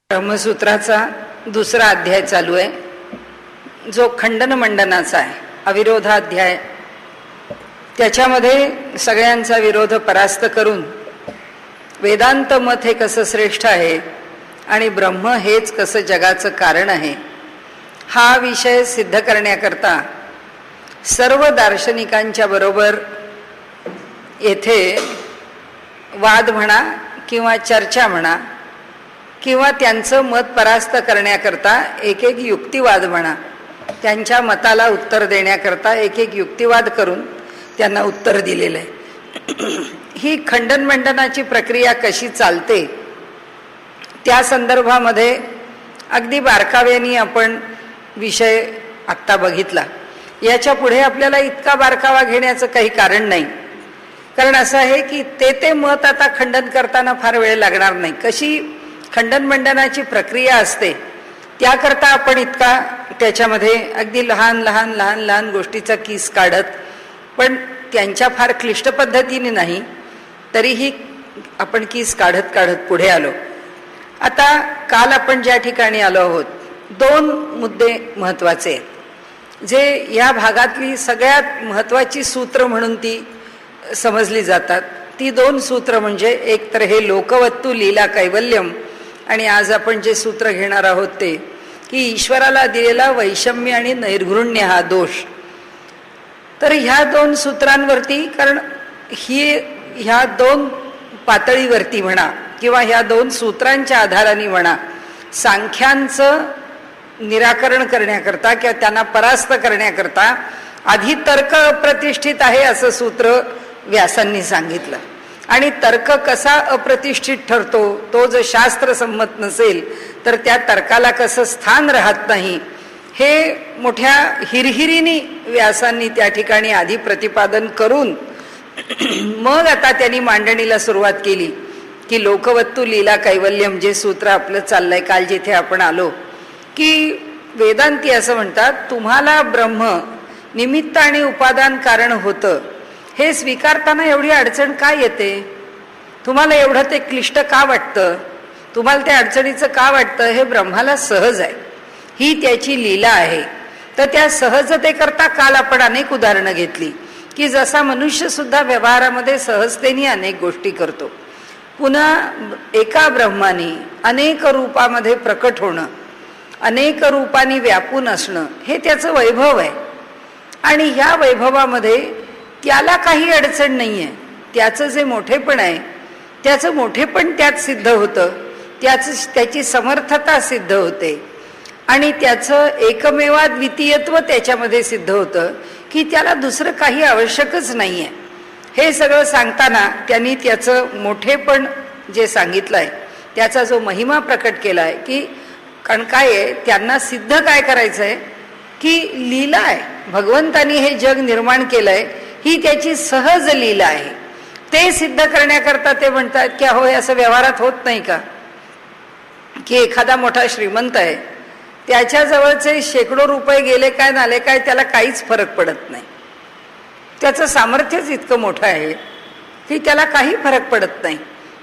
ब्रह्मसूत्राचा दुसरा अध्याय चालू आहे, जो खंडन मंडनाचा आहे, अविरोधाध्याय. त्याच्यामध्ये सगळ्यांचा विरोध परास्त करून वेदांत मत हे कसं श्रेष्ठ आहे आणि ब्रह्म हेच कसं जगाचं कारण आहे, हा विषय सिद्ध करण्याकरता सर्व दार्शनिकांच्या बरोबर येथे वाद म्हणा किंवा चर्चा म्हणा किंवा त्यांचं मत परास्त करण्याकरता एक एक युक्तिवाद म्हणा, त्यांच्या मताला उत्तर देण्याकरता एक एक युक्तिवाद करून त्यांना उत्तर दिलेलं आहे. ही खंडन मंडनाची प्रक्रिया कशी चालते त्या संदर्भामध्ये अगदी बारकाव्याने आपण विषय आत्ता बघितला. याच्या पुढे आपल्याला इतका बारकावा घेण्याचं काही कारण नाही, कारण असं आहे की ते मत आता खंडन करताना फार वेळ लागणार नाही. कशी खंडन मंडनाची प्रक्रिया असते त्याकरता आपण इतका त्याच्यामध्ये अगदी लहान लहान लहान लहान गोष्टीचा कीस काढत, पण त्यांच्या फार क्लिष्ट पद्धतीने नाही, तरीही आपण कीस काढत काढत पुढे आलो. आता काल आपण ज्या ठिकाणी आलो आहोत, दोन मुद्दे महत्त्वाचे आहेत, जे या भागातली सगळ्यात महत्त्वाची सूत्र म्हणून ती समजली जातात. ती दोन सूत्र म्हणजे एक तर हे लोकवत्तू लीला कैवल्यम, आणि आज आपण जे सूत्र घेणार आहोत ते की ईश्वराला दिलेला वैषम्य आणि नैर्घृण्य हा दोष. तर ह्या दोन सूत्रांवरती, कारण ह्या दोन पातळीवरती म्हणा किंवा ह्या दोन सूत्रांच्या आधाराने म्हणा, सांख्यांचं निराकरण करण्याकरता किंवा त्यांना परास्त करण्याकरता आधी तर्क अप्रतिष्ठित आहे असं सूत्र व्यासांनी सांगितलं, आणि तर्क कसा अप्रतिष्ठित ठरतो, तो जर शास्त्रसंमत नसेल तर त्या तर्काला कसं स्थान राहत नाही, हे मोठ्या हिरहिरीने व्यासांनी त्या ठिकाणी आधी प्रतिपादन करून मग आता त्यांनी मांडणीला सुरुवात केली की लोकवत्तू लीला कैवल्यम, जे सूत्र आपलं चाललंय. काल जिथे आपण आलो की वेदांती असं म्हणतात, तुम्हाला ब्रह्म निमित्त आणि उपादान कारण होतं हे स्वीकारताना एवढी अडचण का येते, तुम्हाला एवढं ते क्लिष्ट का वाटतं, तुम्हाला त्या अडचणीचं का वाटतं, हे ब्रह्माला सहज आहे, ही त्याची लीला आहे. तर त्या सहजतेकरता काल आपण अनेक उदाहरणं घेतली की जसा मनुष्य सुद्धा व्यवहारामध्ये सहजतेने अनेक गोष्टी करतो, पुन्हा एका ब्रह्माने अनेक रूपामध्ये प्रकट होणं, अनेक रूपांनी व्यापून असणं, हे त्याचं वैभव आहे. आणि ह्या वैभवामध्ये त्याला काही अडचण नाही आहे. त्याचं जे मोठेपण आहे त्याचं मोठेपण त्यात सिद्ध होतं, त्याची समर्थता सिद्ध होते, आणि त्याचं एकमेवाद्वितीयत्व त्याच्यामध्ये सिद्ध होतं की त्याला दुसरं काही आवश्यकच नाही आहे. हे सगळं सांगताना त्यांनी त्याचं मोठेपण जे सांगितलं आहे, त्याचा जो महिमा प्रकट केला आहे की कारण काय आहे, त्यांना सिद्ध काय करायचं आहे की लीला आहे, भगवंतानी हे जग निर्माण केलं आहे, ही त्याची सहज लीला आहे. ते सिद्ध करण्याकरता ते म्हणतात की अहो, हे असं व्यवहारात होत नाही का की एखादा मोठा श्रीमंत आहे, त्याच्याजवळचे शेकडो रुपये गेले काय नाले काय त्याला काहीच फरक पडत नाही, त्याचं सामर्थ्यच इतकं मोठं आहे की त्याला काही फरक पडत नाही.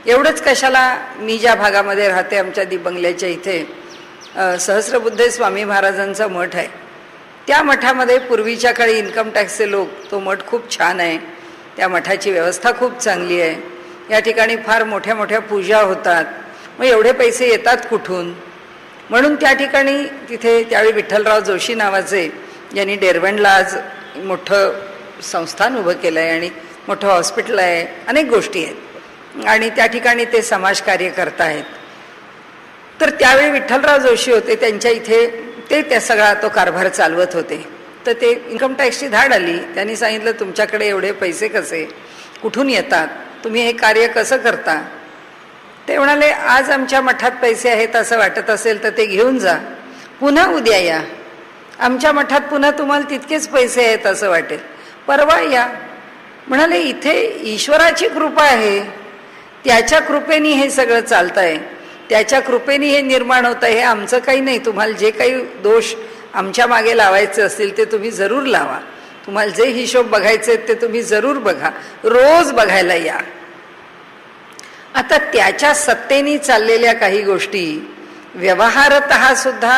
एवढंच कशाला, मी ज्या भागामध्ये राहते आमच्या बंगल्याच्या इथे सहस्रबुद्धे स्वामी महाराजांचा मठ आहे. त्या मठामध्ये पूर्वीच्या काळी इन्कम टॅक्सचे लोक, तो मठ खूप छान आहे, त्या मठाची व्यवस्था खूप चांगली आहे, या ठिकाणी फार मोठ्या मोठ्या पूजा होतात, मग एवढे पैसे येतात कुठून, म्हणून त्या ठिकाणी तिथे त्यावेळी विठ्ठलराव जोशी नावाचे, यांनी डेरवणला आज मोठं संस्थान उभं केलं आहे आणि मोठं हॉस्पिटल आहे, अनेक गोष्टी आहेत, आणि त्या ठिकाणी ते समाजकार्य करतायत. तर त्यावेळी विठ्ठलराव जोशी होते, त्यांच्या इथे ते त्या सगळा तो कारभार चालवत होते. तर ते इन्कम टॅक्सची धाड आली, त्यांनी सांगितलं तुमच्याकडे एवढे पैसे कसे कुठून येतात, तुम्ही हे कार्य कसं करता. ते म्हणाले, आज आमच्या मठात पैसे आहेत असं वाटत असेल तर ते घेऊन जा, पुन्हा उद्या या, आमच्या मठात पुन्हा तुम्हाला तितकेच पैसे आहेत असं वाटेल, परवा या. म्हणाले, इथे ईश्वराची कृपा आहे, त्याच्या कृपेने हे सगळं चालतं आहे, त्याच्या कृपेने हे निर्माण होतं, हे आमचं काही नाही. तुम्हाला जे काही दोष आमच्या मागे लावायचे असतील ते तुम्ही जरूर लावा, तुम्हाला जे हिशोब बघायचे ते तुम्ही जरूर बघा, रोज बघायला या. आता त्याच्या सत्तेने चाललेल्या काही गोष्टी व्यवहारतः सुद्धा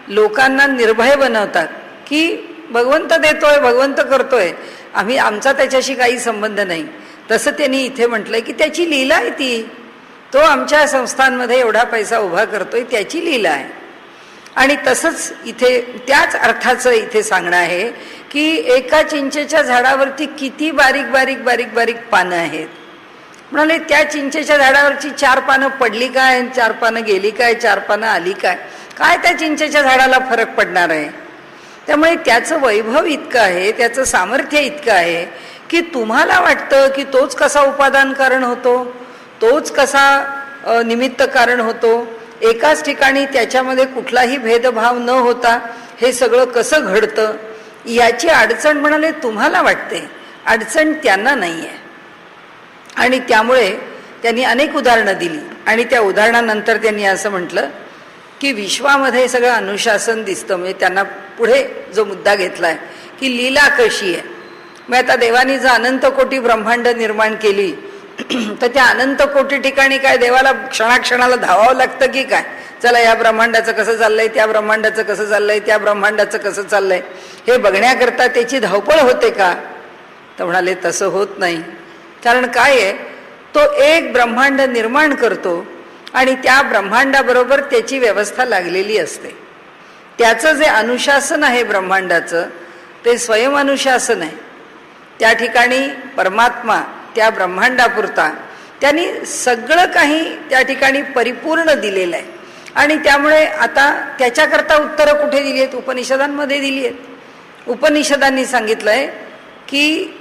लोकांना निर्भय बनवतात की भगवंत देतोय, भगवंत करतोय, आम्ही आमचा त्याच्याशी काही संबंध नाही. तसं त्यांनी इथे म्हटलंय की त्याची लीला आहे ती. तो आमच्या संस्थांमध्ये एवढा पैसा उभा करतोय, त्याची लीला आहे. आणि तसंच इथे त्याच अर्थाचं इथे सांगणं आहे की एका चिंचेच्या झाडावरती किती बारीक बारीक बारीक बारीक पानं आहेत. म्हणाले त्या चिंचेच्या झाडावरची 4 पानं पडली काय, 4 पानं गेली काय, 4 पानं आली काय, काय त्या चिंचेच्या झाडाला फरक पडणार आहे. त्यामुळे त्याचं वैभव इतकं आहे, त्याचं सामर्थ्य इतकं आहे की तुम्हाला वाटतं की तोच कसा उपादान कारण होतो, तोच कसा निमित्त कारण होतो, एकाच ठिकाणी त्याच्यामध्ये कुठलाही भेदभाव न होता हे सगळं कसं घडतं, याची अडचण म्हणाले तुम्हाला वाटते, अडचण त्यांना नाही आहे. आणि त्यामुळे त्यांनी अनेक उदाहरणं दिली. आणि त्या उदाहरणानंतर त्यांनी असं म्हटलं की विश्वामध्ये सगळं अनुशासन दिसतं. म्हणजे त्यांना पुढे जो मुद्दा घेतलाय की लीला कशी आहे. मग आता देवानी जर अनंत कोटी ब्रह्मांड निर्माण केली तर त्या अनंत कोटी ठिकाणी काय देवाला क्षणाक्षणाला धावावं लागतं की काय, चला या ब्रह्मांडाचं कसं चाललंय, त्या ब्रह्मांडाचं कसं चाललंय, त्या ब्रह्मांडाचं कसं चाललंय हे बघण्याकरता त्याची धावपळ होते का. तर म्हणाले तसं होत नाही. कारण काय आहे, तो एक ब्रह्मांड निर्माण करतो आणि त्या ब्रह्मांडाबरोबर त्याची व्यवस्था लागलेली असते. त्याचं जे अनुशासन आहे ब्रह्मांडाचं ते स्वयंअनुशासन आहे. त्या ठिकाणी परमात्मा त्या ब्रह्मांडापुरता त्यांनी सगळं काही त्या ठिकाणी परिपूर्ण दिलेलं आहे. आणि त्यामुळे आता त्याच्याकरता उत्तरं कुठे दिली आहेत, उपनिषदांमध्ये दिली आहेत. उपनिषदांनी सांगितलंय की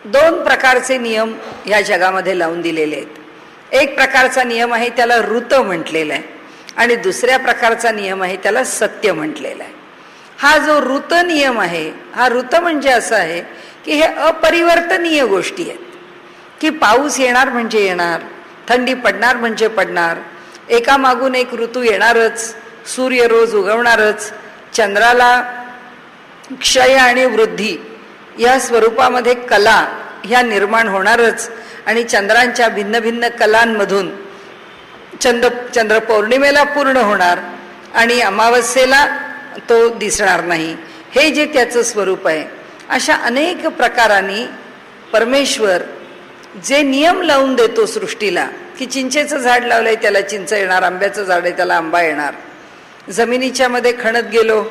2 प्रकारचे नियम ह्या जगामध्ये लावून दिलेले आहेत. एक प्रकारचा नियम आहे त्याला ऋत म्हटलेला आहे आणि दुसऱ्या प्रकारचा नियम आहे त्याला सत्य म्हटलेला आहे. हा जो ऋत नियम आहे, हा ऋत म्हणजे असं आहे की हे अपरिवर्तनीय गोष्टी आहेत की पाऊस येणार म्हणजे येणार, थंडी पडणार म्हणजे पडणार, एकामागून एक ऋतू येणारच, सूर्य रोज उगवणारच, चंद्राला क्षय आणि वृद्धी या स्वरूपामध्ये कला ह्या निर्माण होणारच. आणि चंद्रांच्या भिन्न भिन्न कलांमधून चंद्र पौर्णिमेला पूर्ण होणार आणि अमावस्येला तो दिसणार नाही, हे जे त्याचं स्वरूप आहे. अशा अनेक प्रकारांनी परमेश्वर जे नियम लावून देतो सृष्टीला की चिंचेचं झाड लावलंय त्याला चिंच येणार, आंब्याचं झाड आहे त्याला आंबा येणार, जमिनीच्या मध्ये खणत गेलो,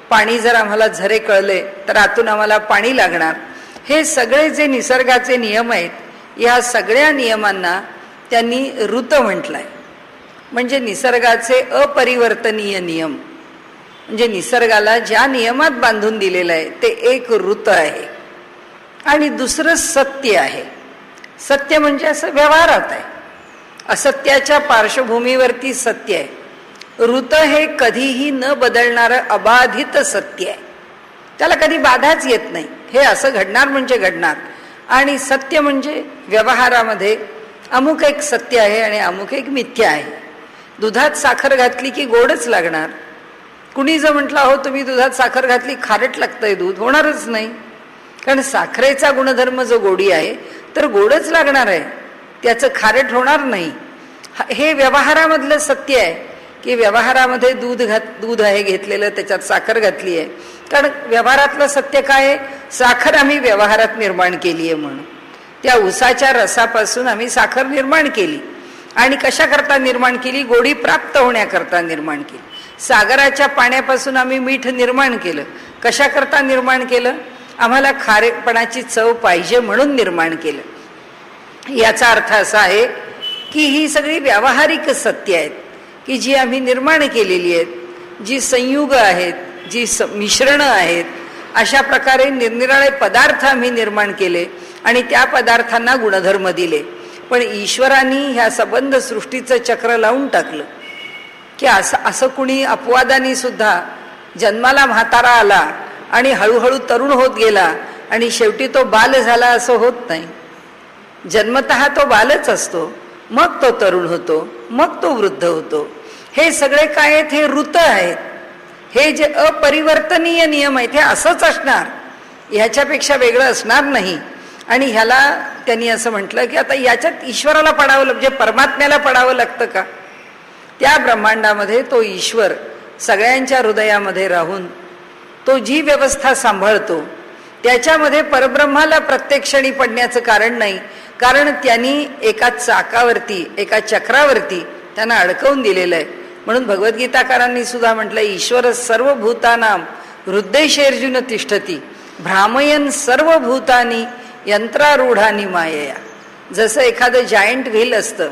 पाणी जर आम्हाला झरे कळले तर आतून आम्हाला पाणी लागणार. हे सगळे जे निसर्गाचे नियम आहेत, या सगळ्या नियमांना त्यांनी ऋत म्हटलंय. म्हणजे निसर्गाचे अपरिवर्तनीय नियम, म्हणजे निसर्गाला ज्या नियमात बांधून दिलेलं आहे ते एक ऋत आहे. आणि दुसरं सत्य आहे. सत्य म्हणजे असं व्यवहारात आहे, असत्याच्या पार्श्वभूमीवरती सत्य आहे. ऋत हे कधीही न बदलणारं अबाधित सत्य आहे, त्याला कधी बाधाच येत नाही. हे असं घडणार म्हणजे घडणार. आणि सत्य म्हणजे व्यवहारामध्ये अमुक एक सत्य आहे आणि अमुक एक मिथ्या आहे. दुधात साखर घातली की गोडच लागणार. कुणी जर म्हटलं हो तुम्ही दुधात साखर घातली खारट लागतंय दूध, होणारच नाही. कारण साखरेचा गुणधर्म जो गोडी आहे तर गोडच लागणार आहे, त्याचं खारट होणार नाही. हे व्यवहारामधलं सत्य आहे की व्यवहारामध्ये दूध आहे घेतलेलं, त्याच्यात साखर घातली आहे. कारण व्यवहारातलं सत्य काय आहे, साखर आम्ही व्यवहारात निर्माण केली आहे म्हणून. त्या उसाच्या रसापासून आम्ही साखर निर्माण केली. आणि कशा करता निर्माण केली, गोडी प्राप्त होण्याकरता निर्माण केली. सागराच्या पाण्यापासून आम्ही मीठ निर्माण केलं. कशा करता निर्माण केलं, आम्हाला खारेपणाची चव पाहिजे म्हणून निर्माण केलं. याचा अर्थ असा आहे की ही सगळी व्यावहारिक सत्य आहेत की जी आम्ही निर्माण केलेली आहेत, जी संयुग आहेत, जी मिश्रणं आहेत. अशा प्रकारे निरनिराळे पदार्थ आम्ही निर्माण केले आणि त्या पदार्थांना गुणधर्म दिले. पण ईश्वरांनी ह्या संबंध सृष्टीचं चक्र लावून टाकलं की असं कुणी अपवादानी सुद्धा जन्माला म्हातारा आला आणि हळूहळू तरुण होत गेला आणि शेवटी तो बाल झाला असं होत नाही. जन्मतः तो बालच असतो, मग तो तरुण होतो, मग तो वृद्ध होतो. हे सगळे काय आहेत, हे ऋत आहेत. हे जे अपरिवर्तनीय नियम आहेत हे असंच असणार, ह्याच्यापेक्षा वेगळं असणार नाही. आणि ह्याला त्यांनी असं म्हटलं की आता याच्यात ईश्वराला पडावं म्हणजे परमात्म्याला पडावं लागतं का. त्या ब्रह्मांडामध्ये तो ईश्वर सगळ्यांच्या हृदयामध्ये राहून तो जी व्यवस्था सांभाळतो, त्याच्यामध्ये परब्रह्माला प्रत्येक क्षणी पडण्याचं कारण नाही, कारण त्यांनी एका चाकावरती, एका चक्रावरती त्यांना अडकवून दिलेलं आहे. म्हणून भगवद्गीताकारांनी सुद्धा म्हटलं, ईश्वर सर्वभूतानां हृदयेषु तिष्ठती भ्रामयन सर्व भूतानी यंत्रारूढानी मायया. जसं एखादं जायंट व्हील असतं,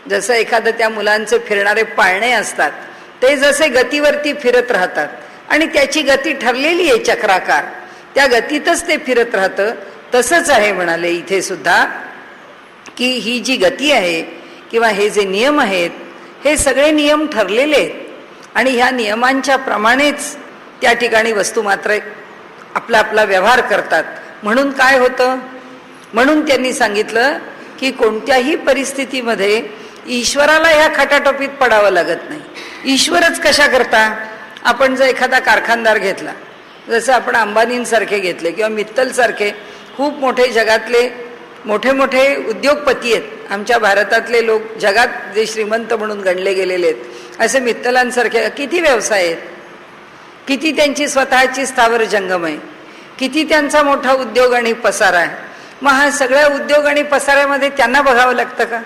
जसं एखादं त्या मुलांचे फिरणारे पाळणे असतात, ते जसे गतीवरती फिरत राहतात आणि त्याची गती ठरलेली आहे चक्राकार, त्या गतीतच ते फिरत राहतं. तसंच आहे म्हणाले इथे सुद्धा, की ही जी गती आहे किंवा हे जे नियम आहेत, हे सगळे नियम ठरलेले आहेत आणि ह्या नियमांच्या प्रमाणेच त्या ठिकाणी वस्तू मात्र आपला आपला व्यवहार करतात. म्हणून काय होतं, म्हणून त्यांनी सांगितलं की कोणत्याही परिस्थितीमध्ये ईश्वराला ह्या खटाटोपीत पडावं लागत नाही. ईश्वरच कशा करता, आपण जर एखादा कारखानदार घेतला, जसं आपण अंबानींसारखे घेतले किंवा मित्तलसारखे खूप मोठे जगातले मोठे मोठे उद्योगपती आहेत, आमच्या भारतातले लोक जगात जे श्रीमंत म्हणून गणले गेलेले आहेत, असे मित्तलांसारखे किती व्यवसाय आहेत, किती त्यांची स्वतःची स्थावर जंगम आहे, किती त्यांचा मोठा उद्योग आणि पसारा आहे. मग हा सगळ्या उद्योग आणि पसाऱ्यामध्ये त्यांना बघावं लागतं का?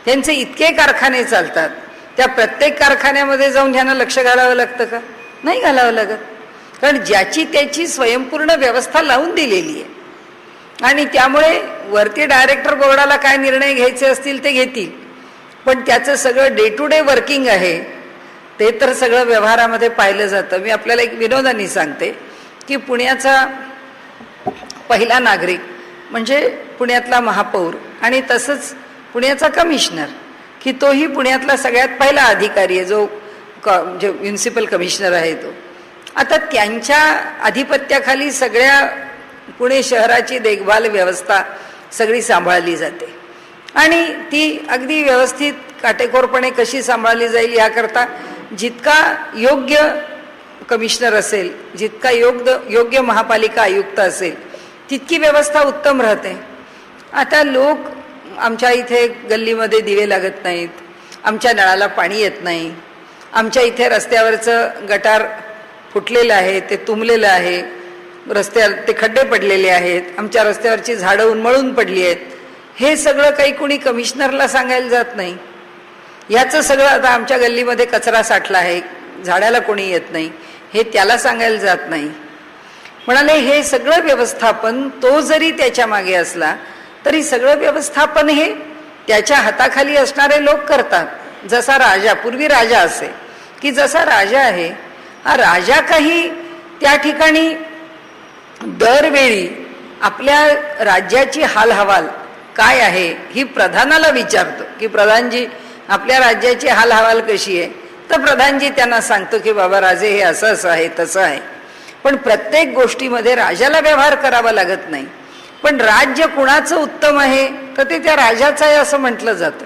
त्यांचे इतके कारखाने चालतात, त्या प्रत्येक कारखान्यामध्ये जाऊन त्यांना लक्ष घालावं लागतं का? नाही घालावं लागत, कारण ज्याची त्याची स्वयंपूर्ण व्यवस्था लावून दिलेली आहे. आणि त्यामुळे वरती डायरेक्टर बोर्डाला काय निर्णय घ्यायचे असतील ते घेतील, पण त्याचं सगळं डे टू डे वर्किंग आहे ते तर सगळं व्यवहारामध्ये पाहिलं जातं. मी आपल्याला एक विनोदाने सांगते की पुण्याचा पहिला नागरिक म्हणजे पुण्यातला महापौर आणि तसंच पुण्याचा कमिशनर, की तोही पुण्यातला सगळ्यात पहिला अधिकारी आहे जो म्युन्सिपल कमिशनर आहे तो. आता त्यांच्या अधिपत्याखाली सगळ्या पुणे शहराची देखभाल व्यवस्था सगळी सांभाळली जाते आणि ती अगदी व्यवस्थित काटेकोरपणे कशी सांभाळली जाईल याकरता जितका योग्य कमिशनर असेल, जितका योग्य महापालिका आयुक्त असेल, तितकी व्यवस्था उत्तम राहते. आता लोक आमच्या इथे गल्लीमध्ये दिवे लागत नाहीत, आमच्या नळाला पाणी येत नाही, आमच्या इथे रस्त्यावरचं गटार फुटलेलं आहे, ते तुंबलेलं आहे, रस्त्यावर ते खड्डे पडलेले आहेत, आमच्या रस्त्यावरची झाडं उन्मळून पडली आहेत, हे सगळं काही कुणी कमिशनरला सांगायला जात नाही. याचं सगळं आता आमच्या गल्लीमध्ये कचरा साठला आहे, झाडाला कोणी येत नाही, हे त्याला सांगायला जात नाही. म्हणाले हे सगळं व्यवस्थापन तो जरी त्याच्या मागे असला तरी सगळं व्यवस्थापन हे त्याच्या हाताखाली असणारे लोक करतात. जसा राजा, पूर्वी राजा असे की जसा राजा आहे, हा राजा काही त्या ठिकाणी दरवेळी आपल्या राज्याची हालहवाल काय आहे ही प्रधानाला विचारतो की प्रधानजी आपल्या राज्याची हालहवाल कशी आहे, तर प्रधानजी त्यांना सांगतो की बाबा राजे हे असं असं आहे तसं आहे. पण प्रत्येक गोष्टीमध्ये राजाला व्यवहार करावा लागत नाही. पण राज्य कुणाचं उत्तम आहे तर ते त्या राजाचं आहे असं म्हटलं जातं.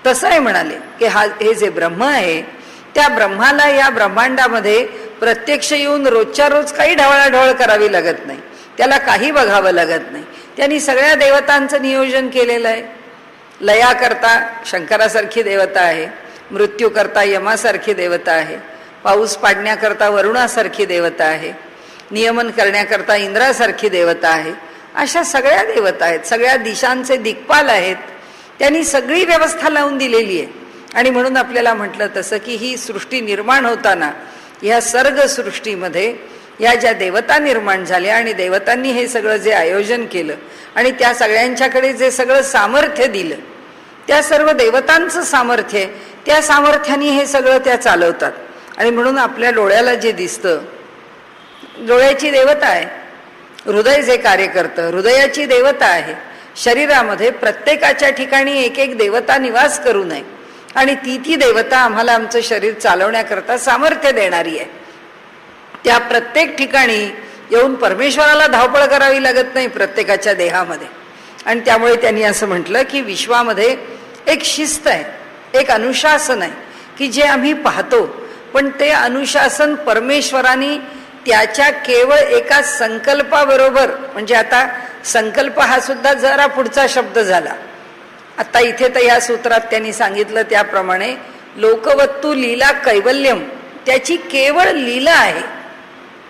तसं आहे म्हणाले की हे जे ब्रह्म आहे त्या ब्रह्माला या ब्रह्मांडामध्ये प्रत्यक्ष येऊन रोजच्या रोज काही ढवळाढवळ करावी लागत नाही, त्याला काही बघावं लागत नाही. त्यांनी सगळ्या देवतांचं नियोजन केलेलं आहे. लयाकरता शंकरासारखी देवता आहे, मृत्यूकरता यमासारखी देवता आहे, पाऊस पाडण्याकरता वरुणासारखी देवता आहे, नियमन करण्याकरता इंद्रासारखी देवता आहे. अशा सगळ्या देवता आहेत, सगळ्या दिशांचे दिक्पाल आहेत. त्यांनी सगळी व्यवस्था लावून दिलेली आहे. आणि म्हणून आपल्याला म्हटलं तसं की ही सृष्टी निर्माण होताना ह्या सर्ग सृष्टीमध्ये या ज्या देवता निर्माण झाल्या आणि देवतांनी हे सगळं जे आयोजन केलं आणि त्या सगळ्यांच्याकडे जे सगळं सामर्थ्य दिलं, त्या सर्व देवतांचं सामर्थ्य आहे, त्या सामर्थ्याने हे सगळं त्या चालवतात. आणि म्हणून आपल्या डोळ्याला जे दिसतं, डोळ्याची देवता आहे, हृदय जे कार्य करतं हृदयाची देवता आहे. शरीरामध्ये प्रत्येकाच्या ठिकाणी एक एक देवता निवास करू नये आणि ती देवता आम्हाला आमचं शरीर चालवण्याकरता सामर्थ्य देणारी आहे. त्या प्रत्येक ठिकाणी येऊन परमेश्वराला धावपळ करावी लागत नाही प्रत्येकाच्या देहामध्ये. आणि त्यामुळे त्यांनी असं म्हटलं की विश्वामध्ये एक शिस्त आहे, एक अनुशासन आहे की जे आम्ही पाहतो, पण ते अनुशासन परमेश्वराने त्याच्या केवळ एका संकल्पाबरोबर, म्हणजे आता संकल्प हा सुद्धा जरा पुढचा शब्द झाला. आता इथे तर या सूत्रात त्यांनी सांगितलं त्याप्रमाणे लोकवत्तू लीला कैवल्यम, त्याची केवळ लीला आहे,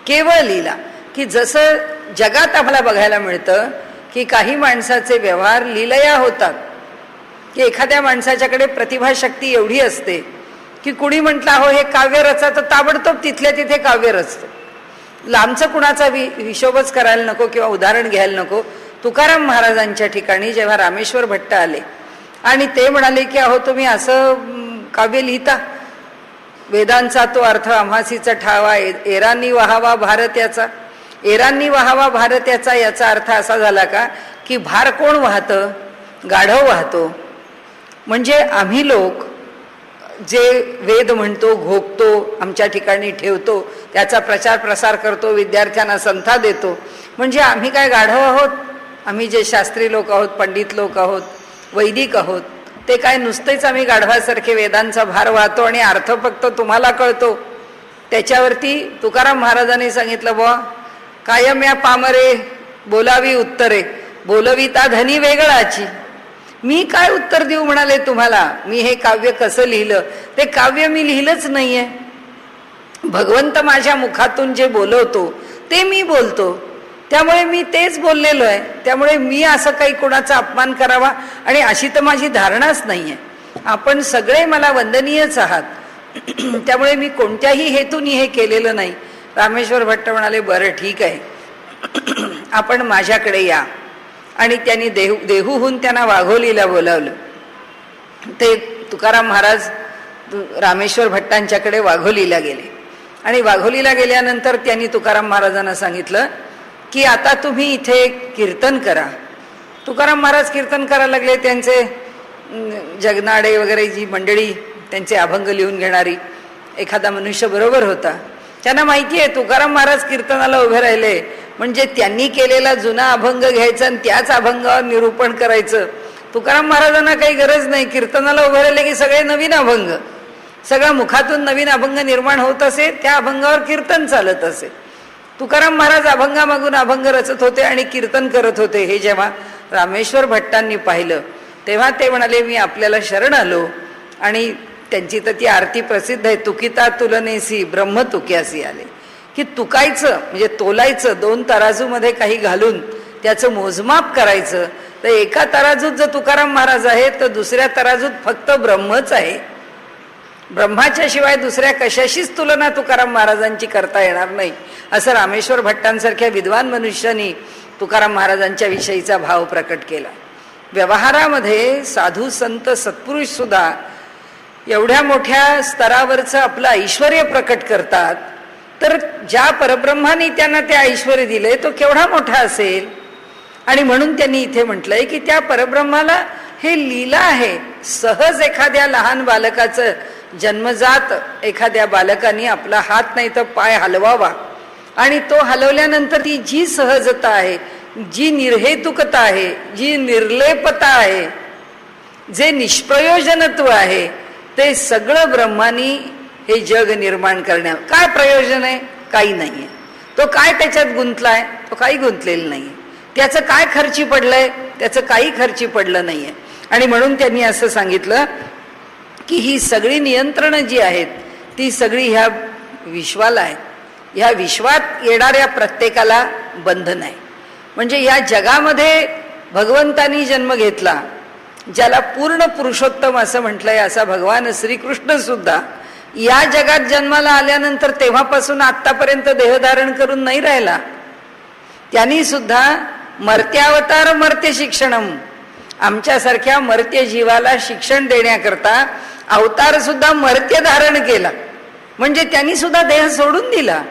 केवळ लीला. की जसं जगात आम्हाला बघायला मिळतं की काही माणसाचे व्यवहार लीलया होतात, की एखाद्या माणसाच्याकडे प्रतिभाशक्ती एवढी असते की कुणी म्हटलं हो हे काव्य रचा, तर ताबडतोब तिथल्या तिथे काव्य रचतो. लांबचं कुणाचा हिशोबच करायला नको किंवा उदाहरण घ्यायला नको. तुकाराम महाराजांच्या ठिकाणी जेव्हा रामेश्वर भट्ट आले आणि ते म्हणाले की अहो तुम्ही असं काव्य लिहिता, वेदांचा तो अर्थ आम्हासीचा ठावा, एरांनी वहावा भारत याचा, एरांनी वहावा भारत याचा, याचा अर्थ असा झाला का की भार कोण वाहतं, गाढव वाहतो. म्हणजे आम्ही लोक जे वेद म्हणतो, घोकतो, आमच्या ठिकाणी ठेवतो, त्याचा प्रचार प्रसार करतो, विद्यार्थ्यांना संथा देतो, म्हणजे आम्ही काय गाढव आहोत? आम्ही जे शास्त्री लोक आहोत, पंडित लोक आहोत, वैदिक आहोत, ते काय नुसतेच आम्ही गाढवासारखे वेदांचा भार वाहतो आणि अर्थ फक्त तुम्हाला कळतो. त्याच्यावरती तुकाराम महाराजांनी सांगितलं बुवा, कायम या पामरे बोलावी उत्तरे, बोलविता धनी वेगळाची. मी काय उत्तर देऊ म्हणाले तुम्हाला, मी हे काव्य कसं लिहिलं, ते काव्य मी लिहिलंच नाहीये. भगवंत माझ्या मुखातून जे बोलवतो ते मी बोलतो, त्यामुळे मी तेच बोललेलो आहे. त्यामुळे मी असं काही कोणाचा अपमान करावा आणि अशी तर माझी धारणाच नाहीये. आपण सगळे मला वंदनीयच आहात, त्यामुळे मी कोणत्याही हेतून हे केलेलं नाही. रामेश्वर भट्ट म्हणाले बरं ठीक आहे, आपण माझ्याकडे या. आणि त्यांनी देहूहून त्यांना वाघोलीला बोलावलं. ते तुकाराम महाराज रामेश्वर भट्टांच्याकडे वाघोलीला गेले आणि वाघोलीला गेल्यानंतर त्यांनी तुकाराम महाराजांना सांगितलं की आता तुम्ही इथे कीर्तन करा. तुकाराम महाराज कीर्तन करायला लागले. त्यांचे जगनाडे वगैरे जी मंडळी, त्यांचे अभंग लिहून घेणारी एखादा मनुष्य बरोबर होता. त्यांना माहिती आहे तुकाराम महाराज कीर्तनाला उभे राहिले म्हणजे त्यांनी केलेला जुना अभंग घ्यायचा आणि त्याच अभंगावर निरूपण करायचं. तुकाराम महाराजांना काही गरज नाही. कीर्तनाला उभे राहिले की सगळे नवीन अभंग, सगळ्या मुखातून नवीन अभंग निर्माण होत असे, त्या अभंगावर कीर्तन चालत असे. तुकाराम महाराज अभंगामागून अभंग रचत होते आणि कीर्तन करत होते. हे जेव्हा रामेश्वर भट्टांनी पाहिलं तेव्हा ते म्हणाले मी आपल्याला शरण आलो. आणि त्यांची तर ती आरती प्रसिद्ध आहे, तुकिता तुलनेसी ब्रह्म तुक्यासी आले. की तुकायचं म्हणजे तोलायचं, दोन तराजूमध्ये काही घालून त्याचं मोजमाप करायचं. तर एका तराजूत जर तुकाराम महाराज आहे तर दुसऱ्या तराजूत फक्त ब्रह्मच आहे. ब्रह्माच्या शिवाय दुसऱ्या कशाशीच तुलना तुकाराम महाराजांची करता येणार नाही, असं रामेश्वर भट्टांसारख्या विद्वान मनुष्यानी तुकाराम महाराजांच्या विषयीचा भाव प्रकट केला. व्यवहारामध्ये साधू संत सत्पुरुष सुद्धा एवढ्या मोठ्या स्तरावरचं आपलं ऐश्वर्य प्रकट करतात, तर ज्या परब्रह्माने त्यांना ते ऐश्वर्य दिले तो केवढा मोठा असेल. आणि म्हणून त्यांनी इथे म्हटलंय की त्या परब्रह्माला हे लीला आहे. सहज एखाद्या लहान बालकाचं, जन्मजात एखाद्या बालकाने आपला हात नाही तर पाय हलवावा आणि तो हलवल्यानंतर ती जी सहजता आहे, जी निर्हेतुकता आहे, जी निर्लेपता आहे, जे निष्प्रयोजनत्व आहे, ते सगळं ब्रह्मानी हे जग निर्माण करण्या काय प्रयोजन आहे? काही नाहीये. तो काय त्याच्यात गुंतलाय? तो काही गुंतलेला नाहीये. त्याचं काय खर्ची पडलंय? त्याचं काही खर्ची पडलं नाहीये. आणि म्हणून त्यांनी असं सांगितलं की ही सगळी नियंत्रणं जी आहेत ती सगळी ह्या विश्वाला आहेत. ह्या विश्वात येणाऱ्या प्रत्येकाला बंधन आहे. म्हणजे ह्या जगामध्ये भगवंतानी जन्म घेतला, ज्याला पूर्ण पुरुषोत्तम असं म्हटलंय, असा भगवान श्रीकृष्ण सुद्धा या जगात जन्माला आल्यानंतर तेव्हापासून आतापर्यंत देहधारण करून नाही राहिला. त्यांनी सुद्धा मर्त्यावतार मर्त्य शिक्षणम, आमच्यासारख्या मर्त्य जीवाला शिक्षण देण्याकरता अवतार सुद्धा मर्त्य धारण केला. म्हणजे त्यांनी सुद्धा देह सोडून दिला.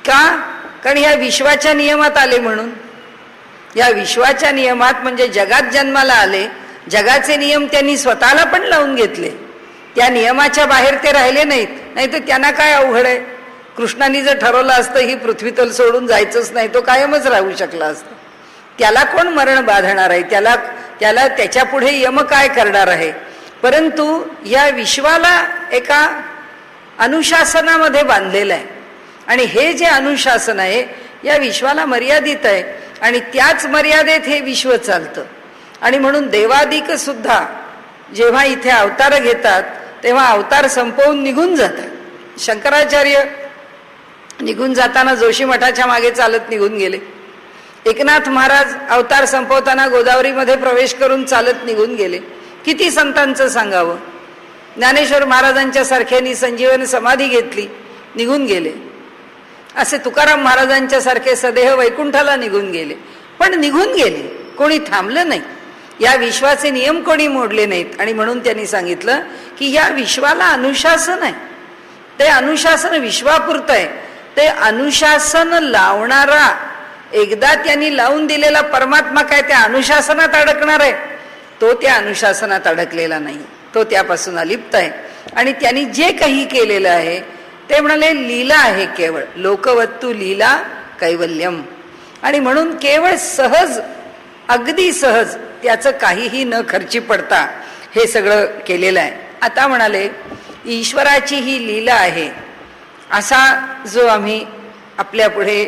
का? कारण ह्या विश्वाच्या नियमात आले म्हणून. या विश्वाच्या नियमात म्हणजे जगात जन्माला आले, जगाचे नियम त्यांनी स्वतःला पण लावून घेतले. त्या नियमाच्या बाहेर ते राहिले नाहीत. नाही तर त्यांना काय अवघड आहे? कृष्णाने जर ठरवलं असतं ही पृथ्वीतल सोडून जायचंच नाही, तो कायमच राहू शकला असता. त्याला कोण मरण बाधणार आहे? त्याला त्याच्या पुढे यम काय करणार आहे? परंतु या विश्वाला एका अनुशासनामध्ये बांधलेलं आहे आणि हे जे अनुशासन आहे या विश्वाला मर्यादित आहे आणि त्याच मर्यादेत हे विश्व चालतं. आणि म्हणून देवादिक सुद्धा जेव्हा इथे अवतार घेतात तेव्हा अवतार संपवून निघून जातात. शंकराचार्य निघून जाताना जोशी मठाच्या मागे चालत निघून गेले. एकनाथ महाराज अवतार संपवताना गोदावरीमध्ये प्रवेश करून चालत निघून गेले. किती संतांचं सांगावं. ज्ञानेश्वर महाराजांच्या सारख्यांनी संजीवन समाधी घेतली, निघून गेले. असे तुकाराम महाराजांच्या सारखे सदेह वैकुंठाला निघून गेले. पण निघून गेले, कोणी थांबलं नाही. या विश्वाचे नियम कोणी मोडले नाहीत. आणि म्हणून त्यांनी सांगितलं की या विश्वाला अनुशासन आहे. ते अनुशासन विश्वापुरतं आहे. ते अनुशासन लावणारा, एकदा त्यांनी लावून दिलेला परमात्मा काय त्या अनुशासनात अडकणार आहे? तो त्या अनुशासनात अडकलेला नाही, तो त्यापासून अलिप्त आहे. आणि त्यांनी जे काही केलेलं आहे ते म्हणाले लीला आहे, केवळ लोकवत्तू लीला कैवल्यम. आणि म्हणून केवळ सहज, अगदी सहज, त्याचं काहीही न खर्ची पडता हे सगळं केलेलं आहे. आता म्हणाले ईश्वराची ही लीला आहे, असा जो आम्ही आपल्या पुढे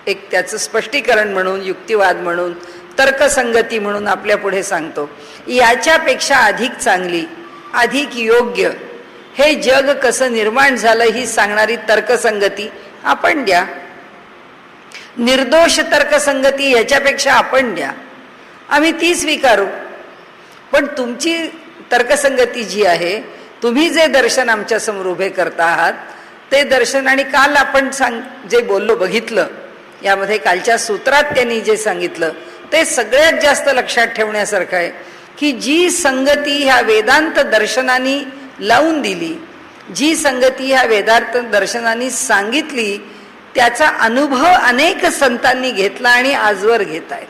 एक त्याचं स्पष्टीकरण म्हणून, युक्तिवाद म्हणून, तर्कसंगती म्हणून आपल्या पुढे सांगतो. याच्यापेक्षा अधिक चांगली, अधिक योग्य हे जग कसं निर्माण झालं ही सांगणारी तर्कसंगती आपण द्या. निर्दोष तर्कसंगती ह्याच्यापेक्षा आपण द्या, आम्ही ती स्वीकारू. पण तुमची तर्कसंगती जी आहे, तुम्ही जे दर्शन आमच्या समोर उभे करता आहात ते दर्शन, आणि काल आपण जे बोललो बघितलं, यामध्ये कालच्या सूत्रात त्यांनी जे सांगितलं ते सगळ्यात जास्त लक्षात ठेवण्यासारखं आहे की जी संगती ह्या वेदांत दर्शनानी लावून दिली, जी संगती ह्या वेदांत दर्शनानी सांगितली, त्याचा अनुभव अनेक संतांनी घेतला आणि आजवर घेत आहे.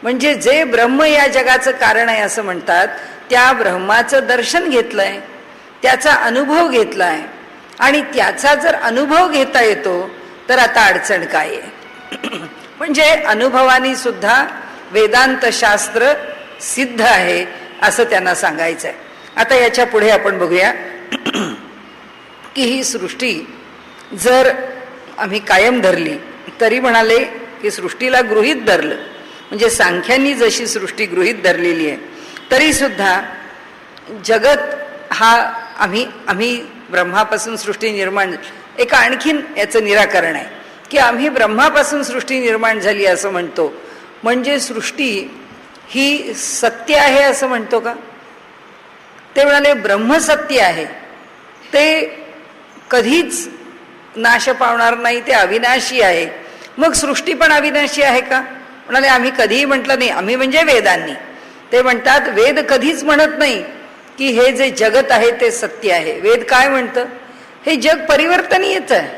म्हणजे जे ब्रह्म या जगाचं कारण आहे असं म्हणतात, त्या ब्रह्माचं दर्शन घेतलंय, त्याचा अनुभव घेतलाय. आणि त्याचा जर अनुभव घेता येतो तर आता अडचण काय आहे? म्हणजे अनुभवानी सुद्धा वेदांत शास्त्र सिद्ध आहे असं त्यांना सांगायचं आहे. आता याच्या पुढे आपण बघूया की ही सृष्टी जर आम्ही कायम धरली तरी म्हणाले की सृष्टीला गृहीत धरलं, म्हणजे सांख्यांनी जशी सृष्टी गृहीत धरलेली आहे तरी सुद्धा जगत हा आम्ही ब्रह्मापासून सृष्टी निर्माण, एका आणखीन याचं निराकरण आहे की आम्ही ब्रह्मापासून सृष्टी निर्माण झाली असं म्हणतो, म्हणजे सृष्टी ही सत्य आहे असं म्हणतो का? ते म्हणाले ब्रह्मसत्य आहे, ते कधीच नाश पावणार नाही, ते अविनाशी आहे. मग सृष्टी पण अविनाशी आहे का? म्हणाले आम्ही कधीही म्हटलं नाही, आम्ही म्हणजे वेदांनी. ते म्हणतात वेद कधीच म्हणत नाही की हे जे जगत आहे ते सत्य आहे. वेद काय म्हणतं? हे जग परिवर्तनीयच आहे,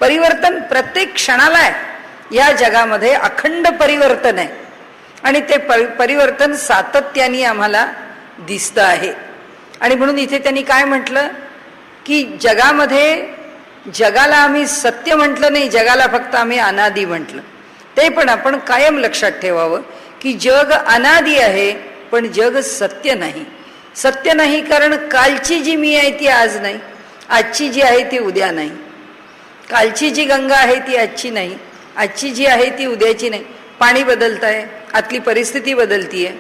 परिवर्तन प्रत्येक क्षणाला आहे. या जगामध्ये अखंड परिवर्तन आहे आणि ते परिवर्तन सातत्याने आम्हाला दिसतं आहे. आणि म्हणून इथे त्यांनी काय म्हटलं की जगाला आम्ही सत्य म्हटलं नाही, जगाला फक्त आम्ही अनादी म्हटलं. ते पण आपण कायम लक्षात ठेवावं की जग अनादी आहे पण जग सत्य नाही. सत्य नाही कारण कालची जी मी आहे ती आज नाही, आजची जी आहे ती उद्या नाही. कालची जी गंगा आहे ती आजची नाही, आजची जी आहे ती उद्याची नाही. पाणी बदलत आहे, आतली परिस्थिती बदलतीये.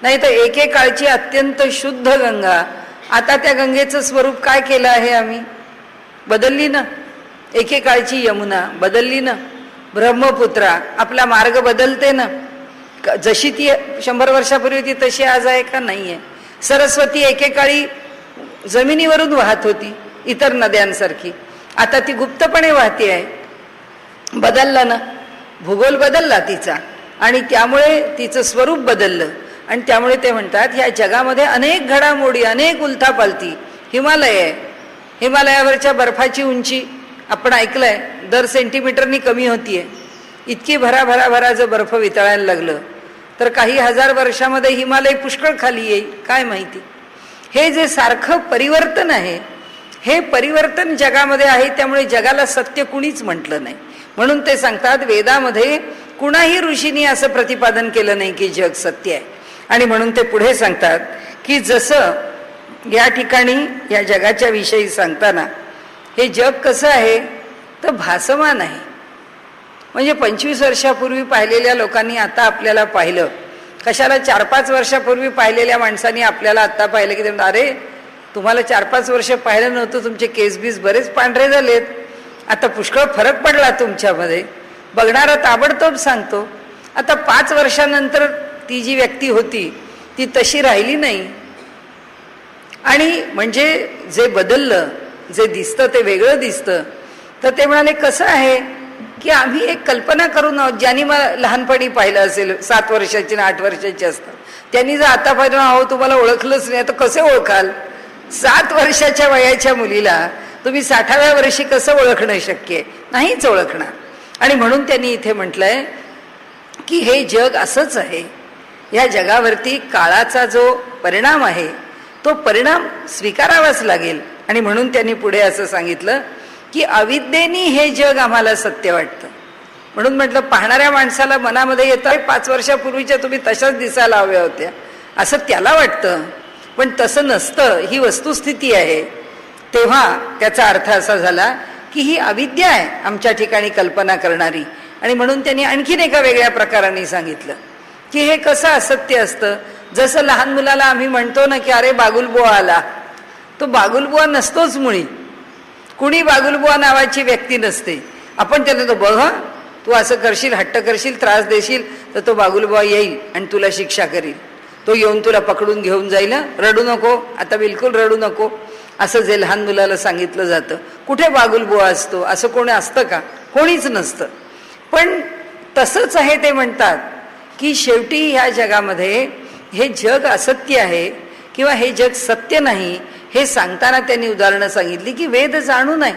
नाही तर एकेकाळची अत्यंत शुद्ध गंगा, आता त्या गंगेचं स्वरूप काय केलं आहे आम्ही? बदलली ना. एकेकाळची यमुना बदलली ना. ब्रह्मपुत्रा आपला मार्ग बदलते ना. जशी ती 100 वर्षापूर्वी होती तशी आज आहे का? नाही आहे. सरस्वती एकेकाळी जमिनीवरून वाहत होती इतर नद्यांसारखी, आता ती गुप्तपणे वाहते आहे. बदलला ना, भूगोल बदलला तिचा आणि त्यामुळे तिचं स्वरूप बदललं. आणि त्यामुळे ते म्हणतात ह्या जगामध्ये अनेक घडामोडी, अनेक उलथापालथी. हिमालय आहे, हिमालयावरच्या बर्फाची उंची आपण ऐकलंय दर सेंटीमीटरनी कमी होतीये. इतकी भरा जर बर्फ वितळायला लागलं तर काही हजार वर्षामध्ये हिमालय पुष्कळ खाली येईल, काय माहिती. हे जे सारखं परिवर्तन आहे, हे परिवर्तन जगामध्ये आहे. त्यामुळे जगाला सत्य कुणीच म्हटलं नाही. म्हणून ते सांगतात वेदामध्ये कुणाही ऋषींनी असं प्रतिपादन केलं नाही की जग सत्य आहे. आणि म्हणून ते पुढे सांगतात की जसं या ठिकाणी या जगाच्या विषयी सांगताना हे जग कसं आहे तर भासमान आहे. म्हणजे 25 वर्षापूर्वी पाहिलेल्या लोकांनी आता आपल्याला पाहिलं, कशाला 4-5 वर्षापूर्वी पाहिलेल्या माणसांनी आपल्याला आता पाहिलं की अरे तुम्हाला 4-5 वर्ष पाहिलं नव्हतं, तुमचे केस बीस बरेच पांढरे झालेत, आता पुष्कळ फरक पडला तुमच्यामध्ये, बघणारा ताबडतोब सांगतो. आता 5 वर्षानंतर ती जी व्यक्ती होती ती तशी राहिली नाही. आणि म्हणजे जे बदललं, जे दिसतं ते वेगळं दिसतं. तर ते म्हणाले कसं आहे की आम्ही एक कल्पना करून आहोत, ज्यांनी मला लहानपणी पाहिलं असेल 7 वर्षाची ना 8 वर्षाची असतात, त्यांनी जर आता पाहिलं अहो तुम्हाला ओळखलंच नाही, आता कसे ओळखाल? 7 वर्षाच्या वयाच्या मुलीला तुम्ही 60व्या वर्षी कसं ओळखणं शक्य आहे? नाहीच ओळखणार. आणि म्हणून त्यांनी इथे म्हटलंय की हे जग असंच आहे. या जगावरती काळाचा जो परिणाम आहे तो परिणाम स्वीकारावाच लागेल. आणि म्हणून त्यांनी पुढे असं सांगितलं की अविद्येने हे जग आम्हाला सत्य वाटतं. म्हणून म्हटलं पाहणाऱ्या माणसाला मनामध्ये येतं 5 वर्षापूर्वीच्या तुम्ही तशाच दिसायला हव्या होत्या असं त्याला वाटतं, पण तसं नसतं, ही वस्तुस्थिती आहे. तेव्हा त्याचा अर्थ असा झाला की ही अविद्या आहे आमच्या ठिकाणी कल्पना करणारी. आणि म्हणून त्यांनी आणखीन एका वेगळ्या प्रकाराने सांगितलं की हे कसं असत्य असतं. जसं लहान मुलाला आम्ही म्हणतो ना की अरे बागुलबुवा आला, तो बागुलबुवा नसतोच मुळी. कुणी बागुलबुवा नावाची व्यक्ती नसते. आपण त्याला तो बघ तू असं करशील, हट्ट करशील, त्रास देशील तर तो बागुलबुवा येईल आणि तुला शिक्षा करील. तो येऊन तुला पकडून घेऊन जाईल, रडू नको, आता बिलकुल रडू नको, असं जे लहान मुलाला सांगितलं जातं. कुठे बागुलबुवा असतो? असं कोणी असतं का? कोणीच नसतं. पण तसंच आहे. ते म्हणतात की शेवटी ह्या जगामध्ये हे जग असत्य आहे किंवा हे जग सत्य नाही हे सांगताना त्यांनी उदाहरणं सांगितली की वेद जाणू नये.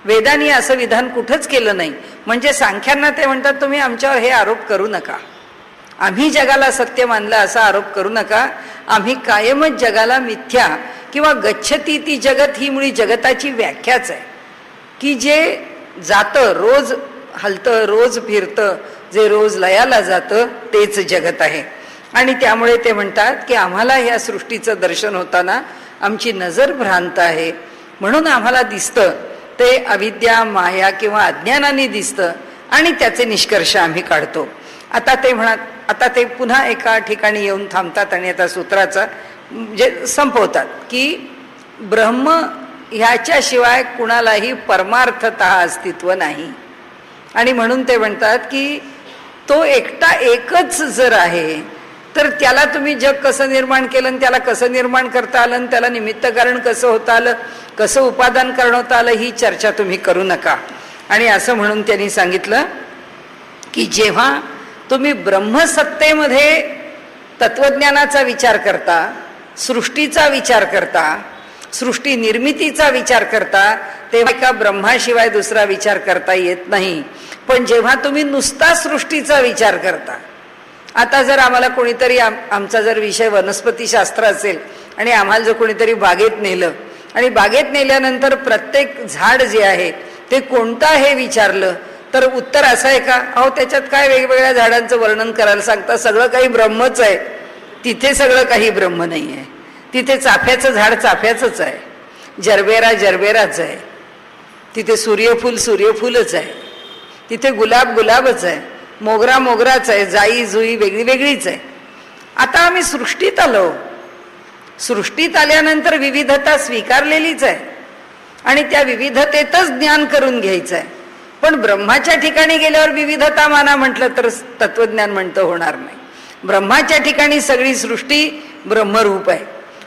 वेदांनी असं विधान कुठंच केलं नाही. म्हणजे सांख्यांना ते म्हणतात तुम्ही आमच्यावर हे आरोप करू नका, आम्ही जगाला सत्य मानलं असा आरोप करू नका. आम्ही कायमच जगाला मिथ्या किंवा गच्छती ती जगत ही मुळी जगताची व्याख्याच आहे की जे जातं, रोज हलतं, रोज फिरतं, जे रोज लयाला जातं तेच जगत आहे. आणि त्यामुळे ते म्हणतात की आम्हाला ह्या सृष्टीचं दर्शन होताना आमची नजर भ्रांत आहे. म्हणून आम्हाला दिसतं ते अविद्या, माया किंवा अज्ञानाने दिसतं आणि त्याचे निष्कर्ष आम्ही काढतो. आता ते आता ते पुन्हा एका ठिकाणी येऊन थांबतात आणि आता सूत्राचा म्हणजे संपवतात की ब्रह्म ह्याच्याशिवाय कुणालाही परमार्थतः अस्तित्व नाही. आणि म्हणून ते म्हणतात की तो एकटा एकच जर आहे तर त्याला तुम्ही जग कसं निर्माण केलं आणि त्याला कसं निर्माण करता आलं आणि त्याला निमित्त कारण कसं होता आलं, कसं उपादान करण्यात आलं, ही चर्चा तुम्ही करू नका. आणि असं म्हणून त्यांनी सांगितलं की जेव्हा तुम्ही ब्रह्मसत्तेमध्ये तत्वज्ञानाचा विचार करता, सृष्टीचा विचार करता, सृष्टी निर्मितीचा विचार करता, तेव्हा एका ब्रह्माशिवाय दुसरा विचार करता येत नाही. पण जेव्हा तुम्ही नुसता सृष्टीचा विचार करता, आता जर आम्हाला कोणीतरी आमचा जर विषय वनस्पतीशास्त्र असेल आणि आम्हाला जर कोणीतरी बागेत नेलं आणि बागेत नेल्यानंतर प्रत्येक झाड जे आहे ते कोणतं आहे विचारलं तर उत्तर असं आहे का? अहो त्याच्यात काय वेगवेगळ्या झाडांचं वर्णन करायला सांगता, सगळं काही ब्रह्मच आहे. तिथे सगळं काही ब्रह्म नाही आहे. तिथे चाफ्याचं झाड चाफ्याचंच आहे, जरबेरा जरबेराच आहे, तिथे सूर्यफूल सूर्यफूलच आहे, तिथे गुलाब गुलाबच आहे, मोगरा मोगराच आहे, जाई जुई वेगळी वेगळीच आहे. आता आम्ही सृष्टीत आलो, सृष्टीत आल्यानंतर विविधता स्वीकारलेलीच आहे आणि त्या विविधतेतच ज्ञान करून घ्यायचं आहे. पण ब्रह्माच्या ठिकाणी गेल्यावर विविधता माना म्हटलं तर तत्वज्ञान म्हणतं होणार नाही. ब्रह्माच्या ठिकाणी सगळी सृष्टी ब्रह्मरूप आहे,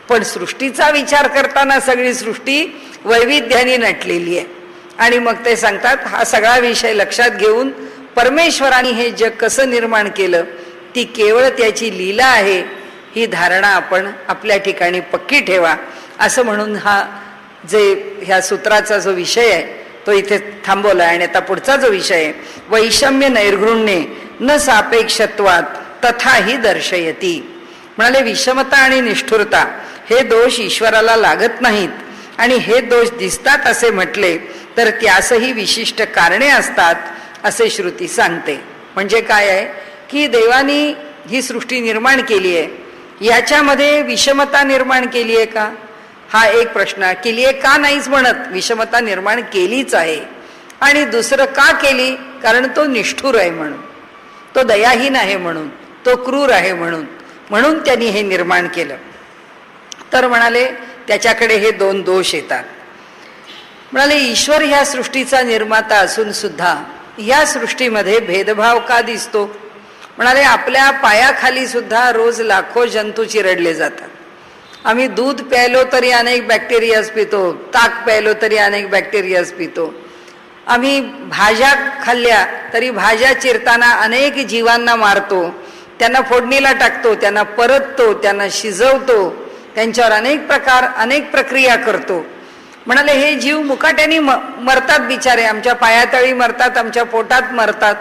पण सृष्टीचा विचार करताना सगळी सृष्टी वैविध्याने नटलेली आहे. आणि मग ते सांगतात हा सगळा विषय लक्षात घेऊन परमेश्वराने हे जग कसं निर्माण केलं ती केवळ त्याची लीला आहे ही धारणा आपण आपल्या ठिकाणी पक्की ठेवा. असं म्हणून हा जे ह्या सूत्राचा जो विषय आहे तो इथे थांबवला. आणि आता पुढचा जो विषय आहे वैषम्य नैर्घृण्ये न सापेक्षत्वात तथाही दर्शयती. म्हणाले विषमता आणि निष्ठुरता हे दोष ईश्वराला लागत नाहीत आणि हे दोष दिसतात असे म्हटले तर त्यासही विशिष्ट कारणे असतात असे श्रुती सांगते. म्हणजे काय आहे की देवानी ही सृष्टी निर्माण केली आहे, याच्यामध्ये विषमता निर्माण केली आहे का? हा एक प्रश्न. केली आहे का नाहीच म्हणत, विषमता निर्माण केलीच आहे. आणि दुसरं का केली? कारण तो निष्ठुर आहे म्हणून, तो दयाहीन आहे म्हणून, तो क्रूर आहे म्हणून त्यांनी हे निर्माण केलं. तर म्हणाले त्याच्याकडे हे दोन दोष येतात. म्हणाले ईश्वर ह्या सृष्टीचा निर्माता असून सुद्धा या सृष्टीमध्ये भेदभाव का दिसतो? म्हणाले आपल्या पायाखाली सुद्धा रोज लाखो जंतू चिरडले जातात. आम्ही दूध प्यायलो तरी अनेक बॅक्टेरियाज पितो, ताक प्यायलो तरी अनेक बॅक्टेरियाज पितो. आम्ही भाज्या खाल्ल्या तरी भाज्या चिरताना अनेक जीवांना मारतो, त्यांना फोडणीला टाकतो, त्यांना परततो, त्यांना शिजवतो, त्यांच्यावर अनेक प्रक्रिया करतो. म्हणाले हे जीव मुकाट्याने मरतात बिचारे, आमच्या पायातळी मरतात, आमच्या पोटात मरतात,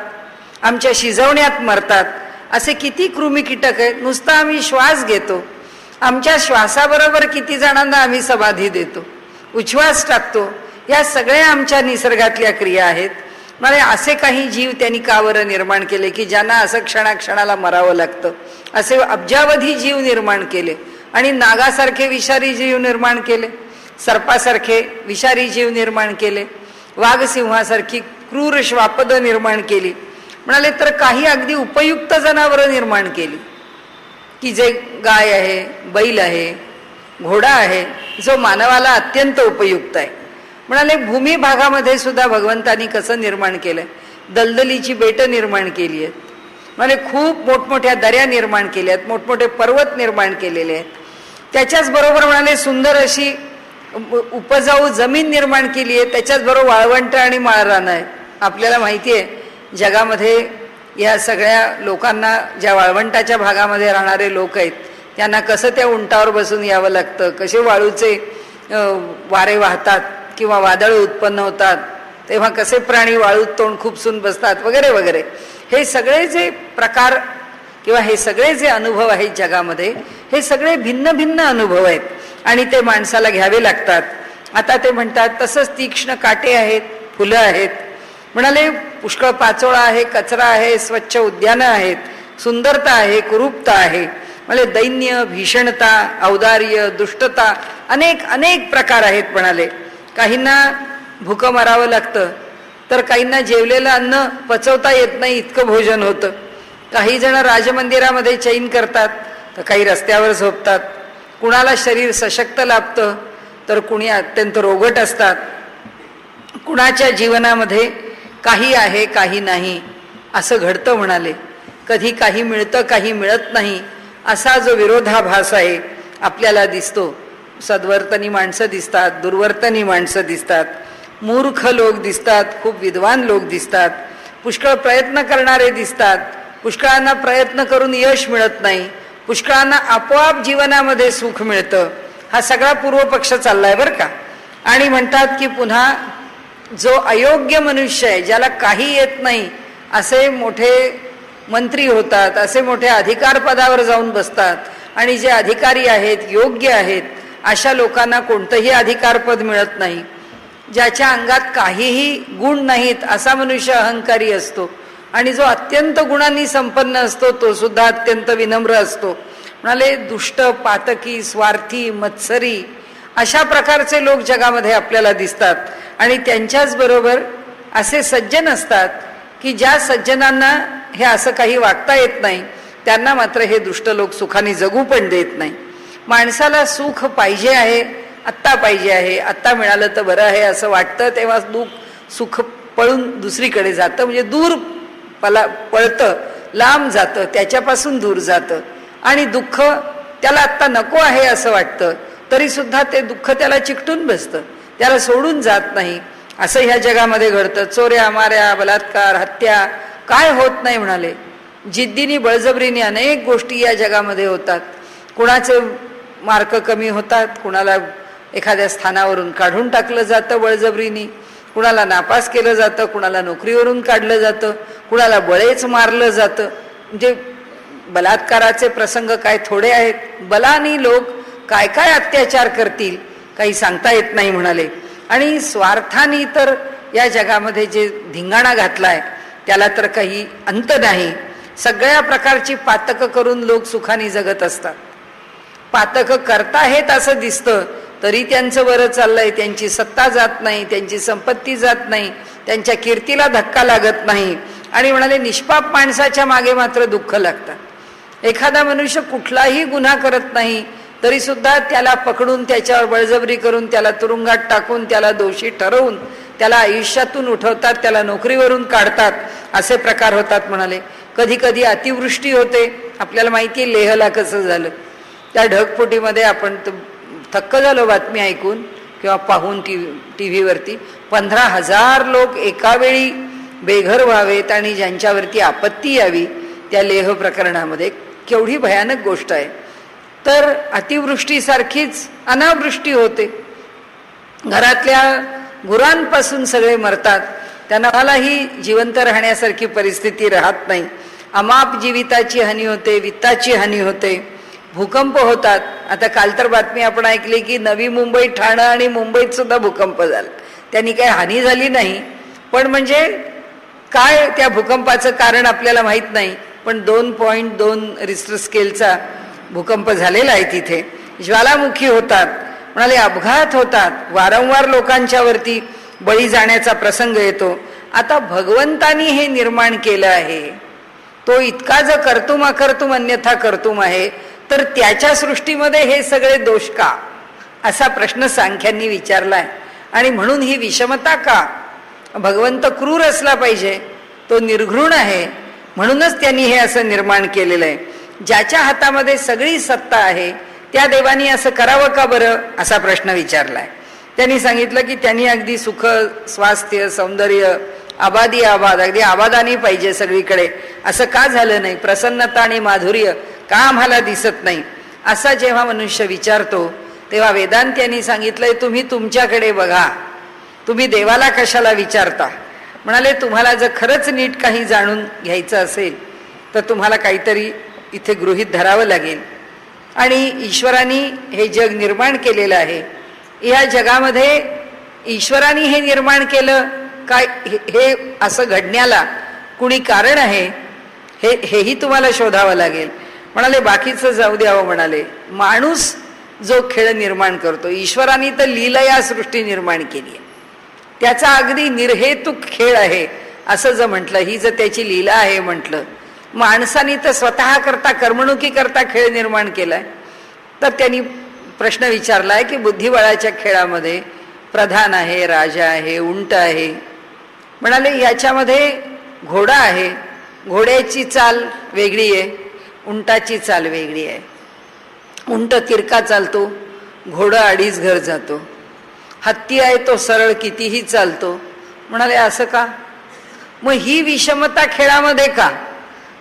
आमच्या शिजवण्यात मरतात. असे किती कृमी कीटक आहेत. नुसता आम्ही श्वास घेतो, आमच्या श्वासाबरोबर किती जणांना आम्ही समाधी देतो, उच्छ्वास टाकतो. या सगळ्या आमच्या निसर्गातल्या क्रिया आहेत. म्हणजे असे काही जीव त्यांनी का बरं निर्माण केले की ज्यांना असं क्षणाक्षणाला मरावं लागतं? असे अब्जावधी जीव निर्माण केले आणि नागासारखे विषारी जीव निर्माण केले, सर्पासारखे विषारी जीव निर्माण केले, वाघसिंहासारखी क्रूर श्वापदं निर्माण केली. म्हणाले तर काही अगदी उपयुक्त जनावरं निर्माण केली की जे गाय आहे, बैल आहे, घोडा आहे, जो मानवाला अत्यंत उपयुक्त आहे. म्हणाले भूमी भागामध्ये सुद्धा भगवंतानी कसं निर्माण केलंय? दलदलीची बेटं निर्माण केली आहेत. म्हणाले खूप मोठमोठ्या दऱ्या निर्माण केल्या आहेत, मोठमोठे पर्वत निर्माण केलेले आहेत. त्याच्याच बरोबर म्हणाले सुंदर अशी उपजाऊ जमीन निर्माण केली आहे. त्याच्याच बरोबर वाळवंट आणि माळरानं आहेत. आपल्याला माहिती आहे जगामध्ये या सगळ्या लोकांना, ज्या वाळवंटाच्या भागामध्ये राहणारे लोक आहेत, त्यांना कसं त्या उंटावर बसून यावं लागतं, कसे वाळूचे वारे वाहतात किंवा वादळ उत्पन्न होतात, तेव्हा कसे प्राणी वाळूत तोंड खुपसून बसतात वगैरे वगैरे. हे सगळे जे प्रकार किंवा हे सगळे जे अनुभव आहेत जगामध्ये, हे सगळे भिन्न भिन्न अनुभव आहेत आणि ते माणसाला घ्यावे लागतात. आता ते म्हणतात तसंच तीक्ष्ण काटे आहेत, फुलं आहेत. म्हणाले पुष्कळ पाचोळा आहे, कचरा आहे, स्वच्छ उद्यानं आहेत, सुंदरता आहे, कुरूपता आहे. म्हणजे दैन्य, भीषणता, औदार्य, दुष्टता, अनेक प्रकार आहेत. म्हणाले काहींना भुकं मारावं लागतं, तर काहींना जेवलेलं अन्न पचवता येत नाही इतकं भोजन होतं. काही जण राजमंदिरामध्ये चैन करतात, तर काही रस्त्यावर झोपतात. कुणाला शरीर सशक्त लाभतं, तर कुणी अत्यंत रोगट असतात. कुणाच्या जीवनामध्ये काही आहे, काही नाही, असं घडतं. म्हणाले कधी काही मिळतं, काही मिळत नाही, असा जो विरोधाभास आहे आपल्याला दिसतो. सद्वर्तनी माणसं दिसतात, दुर्वर्तनी माणसं दिसतात, मूर्ख लोक दिसतात, खूप विद्वान लोक दिसतात, पुष्कळ प्रयत्न करणारे दिसतात, पुष्कळांना प्रयत्न करून यश मिळत नाही, पुष्कळांना आपोआप जीवनामध्ये सुख मिळतं. हा सगळा पूर्वपक्ष चाललाय बरं का. आणि म्हणतात की पुन्हा जो अयोग्य मनुष्य आहे, ज्याला काही येत नाही, असे मोठे मंत्री होतात, असे मोठे अधिकार पदावर जाऊन बसतात. आणि जे अधिकारी आहेत, योग्य आहेत, अशा लोकांना कोणतंही अधिकारपद मिळत नाही. ज्याच्या अंगात काहीही गुण नाहीत असा मनुष्य अहंकारी असतो, आणि जो अत्यंत गुणांनी संपन्न असतो तो सुद्धा अत्यंत विनम्र असतो. म्हणाले दुष्ट, पातकी, स्वार्थी, मत्सरी अशा प्रकारचे लोक जगामध्ये आपल्याला दिसतात. आणि त्यांच्याच बरोबर असे सज्जन असतात की ज्या सज्जनांना हे असं काही वागता येत नाही, त्यांना मात्र हे दुष्ट लोक सुखाने जगू पण देत नाही. माणसाला सुख पाहिजे आहे, आत्ता पाहिजे आहे, आत्ता मिळालं तर बरं आहे असं वाटतं, तेव्हा सुख पळून दुसरीकडे जातं, म्हणजे दूर पळतं, लांब जातं, त्याच्यापासून दूर जातं. आणि दुःख त्याला आत्ता नको आहे असं वाटतं, तरी सुद्धा ते दुःख त्याला चिकटून बसतं, त्याला सोडून जात नाही. असं ह्या जगामध्ये घडतं. चोऱ्या, माऱ्या, बलात्कार, हत्या काय होत नाही. म्हणाले जिद्दीने, बळजबरीने अनेक गोष्टी या जगामध्ये होतात. कुणाचे मार्क कमी होतात, कुणाला एखाद्या स्थानावरून काढून टाकलं जातं बळजबरीने, कुणाला नापास केलं जातं, कुणाला नोकरीवरून काढलं जातं, कुणाला बळेच मारलं जातं. म्हणजे बलात्काराचे प्रसंग काय थोडे आहेत. बलानी लोक काय काय अत्याचार करतील काही सांगता येत नाही. म्हणाले आणि स्वार्थाने तर या जगामध्ये जे धिंगाणा घातलाय त्याला तर काही अंत नाही. सगळ्या प्रकारची पातकं करून लोक सुखाने जगत असतात. पातकं करताहेत असं दिसतं, तरी त्यांचं बरं चाललंय, त्यांची सत्ता जात नाही, त्यांची संपत्ती जात नाही, त्यांच्या कीर्तीला धक्का लागत नाही. आणि म्हणाले निष्पाप माणसाच्या मागे मात्र दुःख लागतात. एखादा मनुष्य कुठलाही गुन्हा करत नाही, तरी सुद्धा त्याला पकडून त्याच्यावर बळजबरी करून त्याला तुरुंगात टाकून त्याला दोषी ठरवून त्याला आयुष्यातून उठवतात, त्याला नोकरीवरून काढतात, असे प्रकार होतात म्हणाले. कधी कधी अतिवृष्टी होते. आपल्याला माहिती आहे लेहला कसं झालं. त्या ढगफुटीमध्ये आपण थक्क झालो बातमी ऐकून किंवा पाहून टी व्हीवरती. 15,000 लोक एका वेळी बेघर व्हावेत आणि ज्यांच्यावरती आपत्ती यावी त्या लेह प्रकरणामध्ये. केवढी भयानक गोष्ट आहे. तर अतिवृष्टीसारखीच अनावृष्टी होते. घरातल्या गुरांपासून सगळे मरतात. त्यांनाही जिवंत राहण्यासारखी परिस्थिती राहत नाही. अमाप जीविताची हानी होते, वित्ताची हानी होते, भूकंप होतात. आता काल तर बातमी आपण ऐकली की नवी मुंबई, ठाणं आणि मुंबईत सुद्धा भूकंप झाला. त्यांनी काही हानी झाली नाही, पण म्हणजे काय त्या भूकंपाचं कारण आपल्याला माहीत नाही. पण 2.2 रिश्टर स्केलचा भूकंप झालेला आहे तिथे. ज्वालामुखी होतात म्हणाले, अपघात होतात, वारंवार लोकांच्या वरती बळी जाण्याचा प्रसंग येतो. आता भगवंतानी हे निर्माण केलं आहे, तो इतका जर कर्तुम अकर्तुम अन्यथा कर्तुम आहे, तर त्याच्या सृष्टीमध्ये हे सगळे दोष का, असा प्रश्न सांख्यांनी विचारलाय. आणि म्हणून ही विषमता का. भगवंत क्रूर असला पाहिजे, तो निर्घृण आहे, म्हणूनच त्यांनी हे असं निर्माण केलेलं आहे. ज्याच्या हातामध्ये सगळी सत्ता आहे त्या देवानी असं करावं का बरं, असा प्रश्न विचारलाय. त्यांनी सांगितलं की त्यांनी अगदी सुख, स्वास्थ्य, सौंदर्य, आबादी आबाद, अगदी आबादानी पाहिजे सगळीकडे, असं का झालं नाही. प्रसन्नता आणि माधुर्य का आम्हाला दिसत नाही, असा जेव्हा मनुष्य विचारतो तेव्हा वेदांत यांनी सांगितलंय, तुम्ही तुमच्याकडे बघा, तुम्ही देवाला कशाला विचारता. म्हणाले, तुम्हाला जर खरंच नीट काही जाणून घ्यायचं असेल तर तुम्हाला काहीतरी इथे गृहीत धरावं लागेल. आणि ईश्वराने हे जग निर्माण केलेलं आहे. या जगामध्ये ईश्वराने हे निर्माण केलं काय, हे असं घडण्याला कुणी कारण आहे, हेही तुम्हाला शोधावं लागेल. म्हणाले, बाकीचं जाऊ द्यावं. म्हणाले, माणूस जो खेळ निर्माण करतो, ईश्वराने तर लीला या सृष्टी निर्माण केली आहे, त्याचा अगदी निर्हेतुक खेळ आहे असं जर म्हटलं, ही जर त्याची लीला आहे म्हटलं, माणसाने तर स्वतः करता कर्मणुकी करता खेळ निर्माण केलाय. तर त्यांनी प्रश्न विचारलाय की बुद्धिबळाच्या खेळामध्ये प्रधान आहे, राजा आहे, उंट आहे. म्हणाले, याच्यामध्ये घोडा आहे, घोड्याची चाल वेगळी आहे, उंटाची चाल वेगळी आहे. उंट तिरका चालतो, घोडा 2.5 घर जातो. हत्ती आहे तो सरळ कितीही चालतो. म्हणाले, असं का. मग ही विषमता खेळामध्ये का.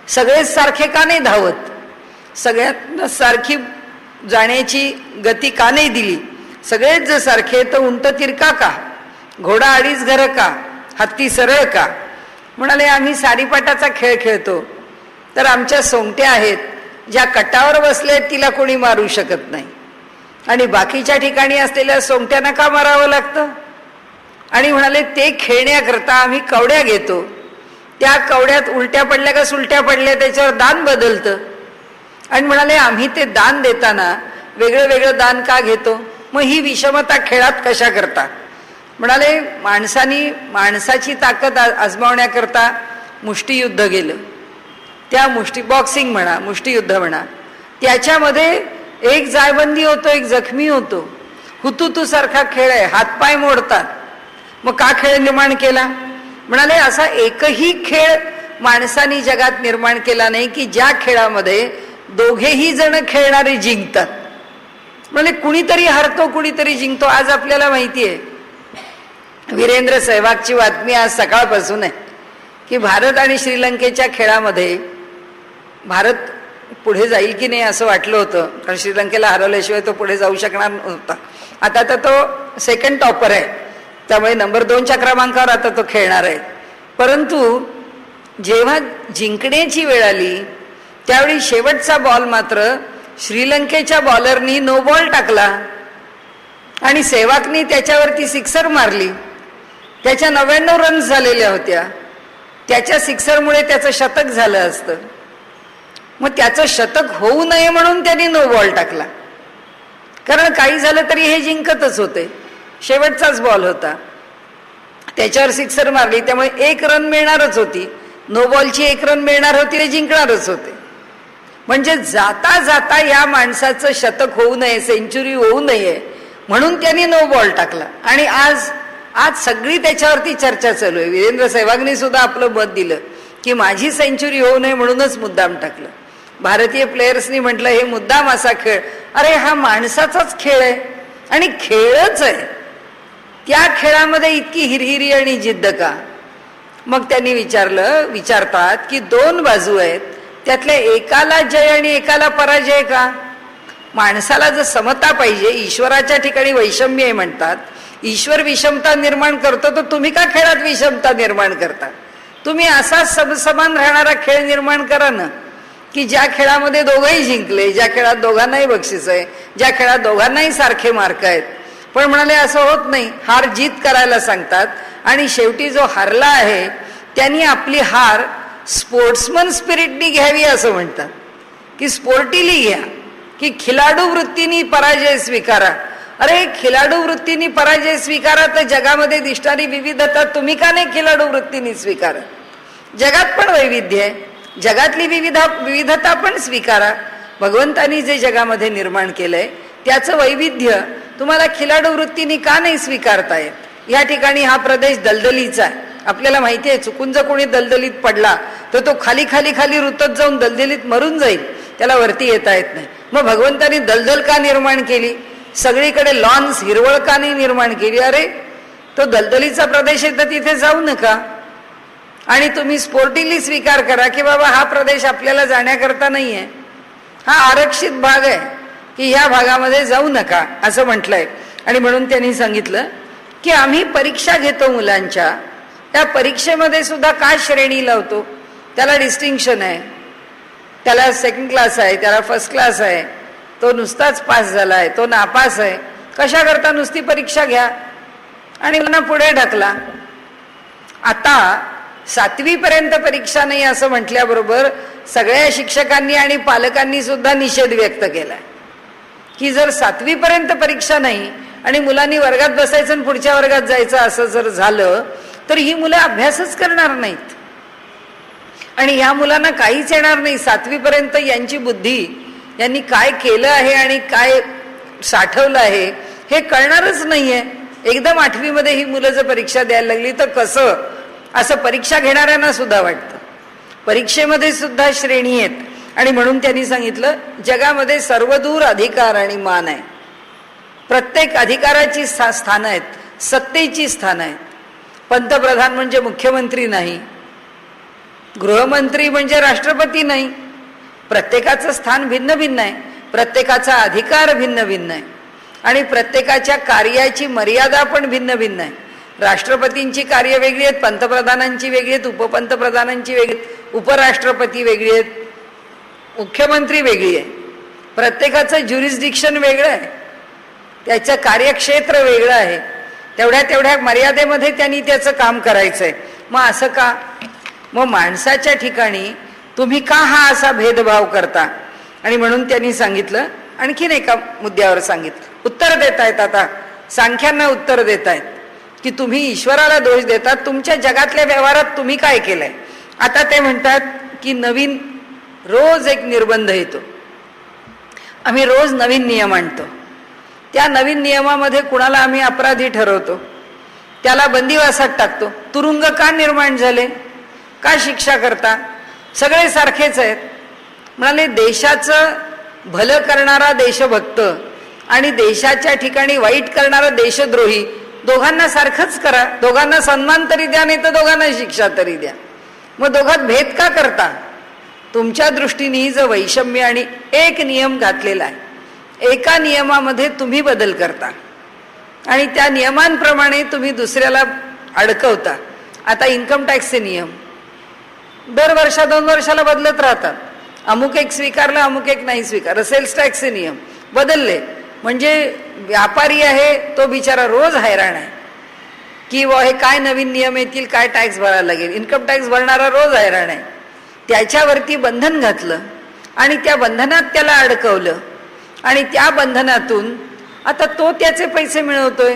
सगळेच सारखे का नाही धावत, सगळ्यांना सारखी जाण्याची गती का नाही दिली. सगळेच जर सारखे तर उंट तिरका का, घोडा 2.5 घर का, हत्ती सरळ का. म्हणाले, आम्ही सारीपाटाचा खेळ खेळतो, तर आमच्या सोंगट्या आहेत, ज्या कटावर बसले तिला कोणी मारू शकत नाही, आणि बाकीच्या ठिकाणी असलेल्या सोंगट्यांना का मारावं लागतं. आणि म्हणाले, ते खेळण्याकरता आम्ही कवड्या घेतो, त्या कवड्यात उलट्या पडल्या का सुलट्या पडल्या त्याच्यावर दान बदलतं. आणि म्हणाले, आम्ही ते दान देताना वेगळं वेगळं दान का घेतो. मग ही विषमता खेळात कशा करता. म्हणाले, माणसाची ताकद आजमावण्याकरता मुष्टियुद्ध गेलं. त्या बॉक्सिंग म्हणा, मुष्टियुद्ध म्हणा, त्याच्यामध्ये एक जायबंदी होतो, एक जखमी होतो. हुतुतू सारखा खेळ आहे, हातपाय मोडतात. मग का खेळ निर्माण केला. म्हणाले, असा एकही खेळ माणसानी जगात निर्माण केला नाही की ज्या खेळामध्ये दोघेही जण खेळणारे जिंकतात. म्हणाले, कुणीतरी हरतो, कुणीतरी जिंकतो. आज आपल्याला माहिती आहे, वीरेंद्र सहवागची बातमी आज सकाळपासून आहे की भारत आणि श्रीलंकेच्या खेळामध्ये भारत पुढे जाईल की नाही असं वाटलं होतं, कारण श्रीलंकेला हरवल्याशिवाय तो पुढे जाऊ शकणार नव्हता. आता तर तो सेकंड टॉपर आहे, त्यामुळे नंबर 2च्या क्रमांकावर आता तो खेळणार आहे. परंतु जेव्हा जिंकण्याची वेळ आली त्यावेळी शेवटचा बॉल मात्र श्रीलंकेच्या बॉलरनी नो बॉल टाकला आणि सेवागनी त्याच्यावरती सिक्सर मारली. त्याच्या 99 रन्स झालेल्या होत्या. त्याच्या सिक्सरमुळे त्याचं शतक झालं असतं. मग त्याचं शतक होऊ नये म्हणून त्यांनी नो बॉल टाकला, कारण काही झालं तरी हे जिंकतच होते. शेवटचाच बॉल होता, त्याच्यावर सिक्सर मारली, त्यामुळे 1 रन मिळणारच होती. नो बॉलची 1 रन मिळणार होती, ते जिंकणारच होते. म्हणजे जाता जाता या माणसाचं शतक होऊ नये, सेंचुरी होऊ नये म्हणून त्यांनी नो बॉल टाकला. आणि आज सगळी त्याच्यावरती चर्चा चालू आहे. वीरेंद्र सहवागनी सुद्धा आपलं मत दिलं की माझी सेंचुरी होऊ नये म्हणूनच मुद्दाम टाकलं. भारतीय प्लेयर्सनी म्हटलं हे मुद्दाम असा खेळ. अरे हा माणसाचाच खेळ आहे आणि खेळच आहे, त्या खेळामध्ये इतकी हिरहिरी आणि जिद्द का? मग त्यांनी विचारतात की दोन बाजू आहेत, त्यातल्या एकाला जय आणि एकाला पराजय का? माणसाला जर समता पाहिजे, ईश्वराच्या ठिकाणी वैषम्य आहे म्हणतात, ईश्वर विषमता निर्माण करतो, तर तुम्ही का खेळात विषमता निर्माण करता? तुम्ही असा समसमान राहणारा खेळ निर्माण करा ना, की ज्या खेळामध्ये दोघंही जिंकले, ज्या खेळात दोघांनाही बक्षीस आहे, ज्या खेळात दोघांनाही सारखे मार्क आहेत. पण म्हणाले असं होत नाही, हार जीत करायला सांगतात आणि शेवटी जो हारला आहे त्यांनी आपली हार स्पोर्ट्समन स्पिरिटनी घ्यावी असं म्हणतात, की स्पोर्टिली घ्या, की खिलाडू वृत्तीने पराजय स्वीकारा. अरे खिलाडू वृत्तीने पराजय स्वीकारा तर जगामध्ये दिसणारी विविधता तुम्ही का नाही खिलाडू वृत्तीने स्वीकारा? जगात पण वैविध्य आहे, जगातली विविधता पण स्वीकारा. भगवंतानी जे जगामध्ये निर्माण केलंय त्याचं वैविध्य तुम्हाला खिलाडू वृत्तीने का नाही स्वीकारता येत? या ठिकाणी हा प्रदेश दलदलीचा आहे, आपल्याला माहिती आहे. चुकून जर कोणी दलदलीत पडला तर तो खाली खाली खाली रुतत जाऊन दलदलीत मरून जाईल, त्याला वरती येता येत नाही. मग भगवंतानी दलदल का निर्माण केली? सगळीकडे लॉन्स हिरवळ का नाही निर्माण केली? अरे तो दलदलीचा प्रदेश आहे तर तिथे जाऊ नका आणि तुम्ही स्पोर्टिंगली स्वीकार करा की बाबा हा प्रदेश आपल्याला जाण्याकरता नाही आहे, हा आरक्षित भाग आहे, की ह्या भागामध्ये जाऊ नका असं म्हटलंय. आणि म्हणून त्यांनी सांगितलं की आम्ही परीक्षा घेतो मुलांच्या, त्या परीक्षेमध्ये सुद्धा का श्रेणी लावतो? त्याला डिस्टिंक्शन आहे, त्याला सेकंड क्लास आहे, त्याला फर्स्ट क्लास आहे, तो नुसताच पास झाला आहे, तो नापास आहे, कशा करता नुसती परीक्षा घ्या आणि त्यांना पुढे ढकला. आता 7वी पर्यंत परीक्षा नाही असं म्हटल्याबरोबर सगळ्या शिक्षकांनी आणि पालकांनी सुद्धा निषेध व्यक्त केलाय की जर 7वी पर्यंत परीक्षा नाही आणि मुलांनी वर्गात बसायचं आणि पुढच्या वर्गात जायचं असं जर झालं तर ही मुलं अभ्यासच करणार नाहीत आणि ह्या मुलांना काहीच येणार नाही. 7वी पर्यंत यांची बुद्धी, यांनी काय केलं आहे आणि काय साठवलं आहे हे कळणारच नाहीये. एकदम 8वी मध्ये ही मुलं जर परीक्षा द्यायला लागली तर कसं, असं परीक्षा घेणाऱ्यांना सुद्धा वाटतं. परीक्षेमध्ये सुद्धा श्रेणी आहेत आणि म्हणून त्यांनी सांगितलं जगामध्ये सर्वदूर अधिकार आणि मान आहे. प्रत्येक अधिकाराची स्थानं आहेत, सत्तेची स्थानं आहेत. पंतप्रधान म्हणजे मुख्यमंत्री नाही, गृहमंत्री म्हणजे राष्ट्रपती नाही. प्रत्येकाचं स्थान भिन्न भिन्न आहे, प्रत्येकाचा अधिकार भिन्न भिन्न आहे आणि प्रत्येकाच्या कार्याची मर्यादा पण भिन्न भिन्न आहे. राष्ट्रपतींची कार्य वेगळी आहेत, पंतप्रधानांची वेगळी आहेत, उपपंतप्रधानांची वेगळी आहेत, उपराष्ट्रपती वेगळी आहेत, मुख्यमंत्री वेगळी आहे. प्रत्येकाचं ज्युरिस्डिक्शन वेगळं आहे, त्याचं कार्यक्षेत्र वेगळं आहे. तेवढ्या मर्यादेमध्ये त्यांनी त्याचं काम करायचंय. मग असं का? मग माणसाच्या ठिकाणी तुम्ही का हा असा भेदभाव करता? आणि म्हणून त्यांनी सांगितलं, आणखीन एका मुद्द्यावर सांगितलं, उत्तर देतायत. आता सांख्यांना उत्तर देतायत की तुम्ही ईश्वराला दोष देतात, तुमच्या जगातल्या व्यवहारात तुम्ही काय केलंय? आता ते म्हणतात की नवीन रोज एक निर्बंध येतो, आम्ही रोज नवीन नियम आणतो, त्या नवीन नियमामध्ये कुणाला आम्ही अपराधी ठरवतो, त्याला बंदिवासात टाकतो. तुरुंग का निर्माण झाले? का शिक्षा करता? सगळे सारखेच आहेत. म्हणाले देशाचं भलं करणारा देशभक्त आणि देशाच्या ठिकाणी वाईट करणारा देशद्रोही दोघांना सारखंच करा, दोघांना सन्मान तरी द्या, नाही तर दोघांना शिक्षा तरी द्या. मग दोघात भेद का करता? तुमच्या दृष्टीने जर वैषम्य आणि एक नियम घातलेला आहे, एका नियमामध्ये तुम्ही बदल करता आणि त्या नियमांप्रमाणे तुम्ही दुसऱ्याला अडकवता. आता इन्कम टॅक्सचे नियम दर 2 वर्षाला बदलत राहतात, अमुक एक स्वीकारलं अमुक एक नाही स्वीकारलं. सेल्स टॅक्सचे नियम बदलले म्हणजे व्यापारी आहे तो बिचारा रोज हैराण आहे की हे काय नवीन नियम येतील, काय टॅक्स भरायला लागेल. इन्कम टॅक्स भरणारा रोज हैराण आहे. त्याच्यावरती बंधन घातलं आणि त्या बंधनात त्याला अडकवलं आणि त्या बंधनातून आता तो त्याचे पैसे मिळवतोय,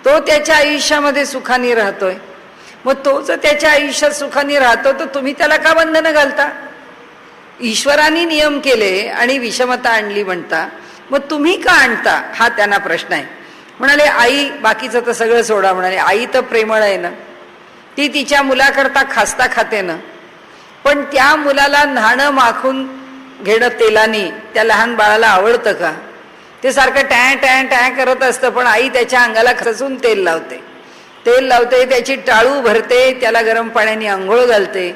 तो त्याच्या आयुष्यामध्ये सुखाने राहतोय. मग तो जर त्याच्या आयुष्यात सुखाने राहतो तर तुम्ही त्याला का बंधनं घालता? ईश्वराने नियम केले आणि विषमता आणली म्हणता, मग तुम्ही का आणता हा त्यांना प्रश्न आहे. म्हणाले आई, बाकीचं तर सगळं सोडा. म्हणाले आई तर प्रेमळ आहे ना, ती तिच्या मुलाकरता खास्ता खाते ना, पण त्या मुलाला न्हाणं माखून घेणं तेलानी त्या लहान बाळाला आवडतं का? ते सारखं टॅ टॅ टॅ करत असतं, पण आई त्याच्या अंगाला खचून तेल लावते, त्याची टाळू भरते, त्याला गरम पाण्याने आंघोळ घालते,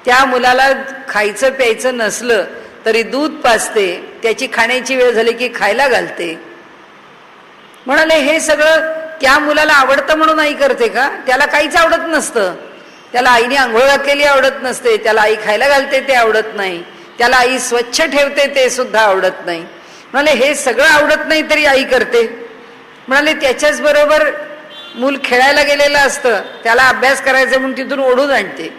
त्या मुलाला खायचं प्यायचं नसलं तरी दूध पाजते, त्याची खाण्याची वेळ झाली की खायला घालते. म्हणाले हे सगळं त्या मुलाला आवडतं म्हणून आई करते का? त्याला काहीच आवडत नसतं. त्याला आईने आंघोळ घातलेली आवडत नसते, त्याला आई खायला घालते ते आवडत नाही, त्याला आई स्वच्छ ठेवते ते सुद्धा आवडत नाही. म्हणाले हे सगळं आवडत नाही तरी आई करते. म्हणाले त्याच्याच बरोबर मूल खेळायला गेलेलं असतं, त्याला अभ्यास करायचा म्हणून तिथून ओढून आणते,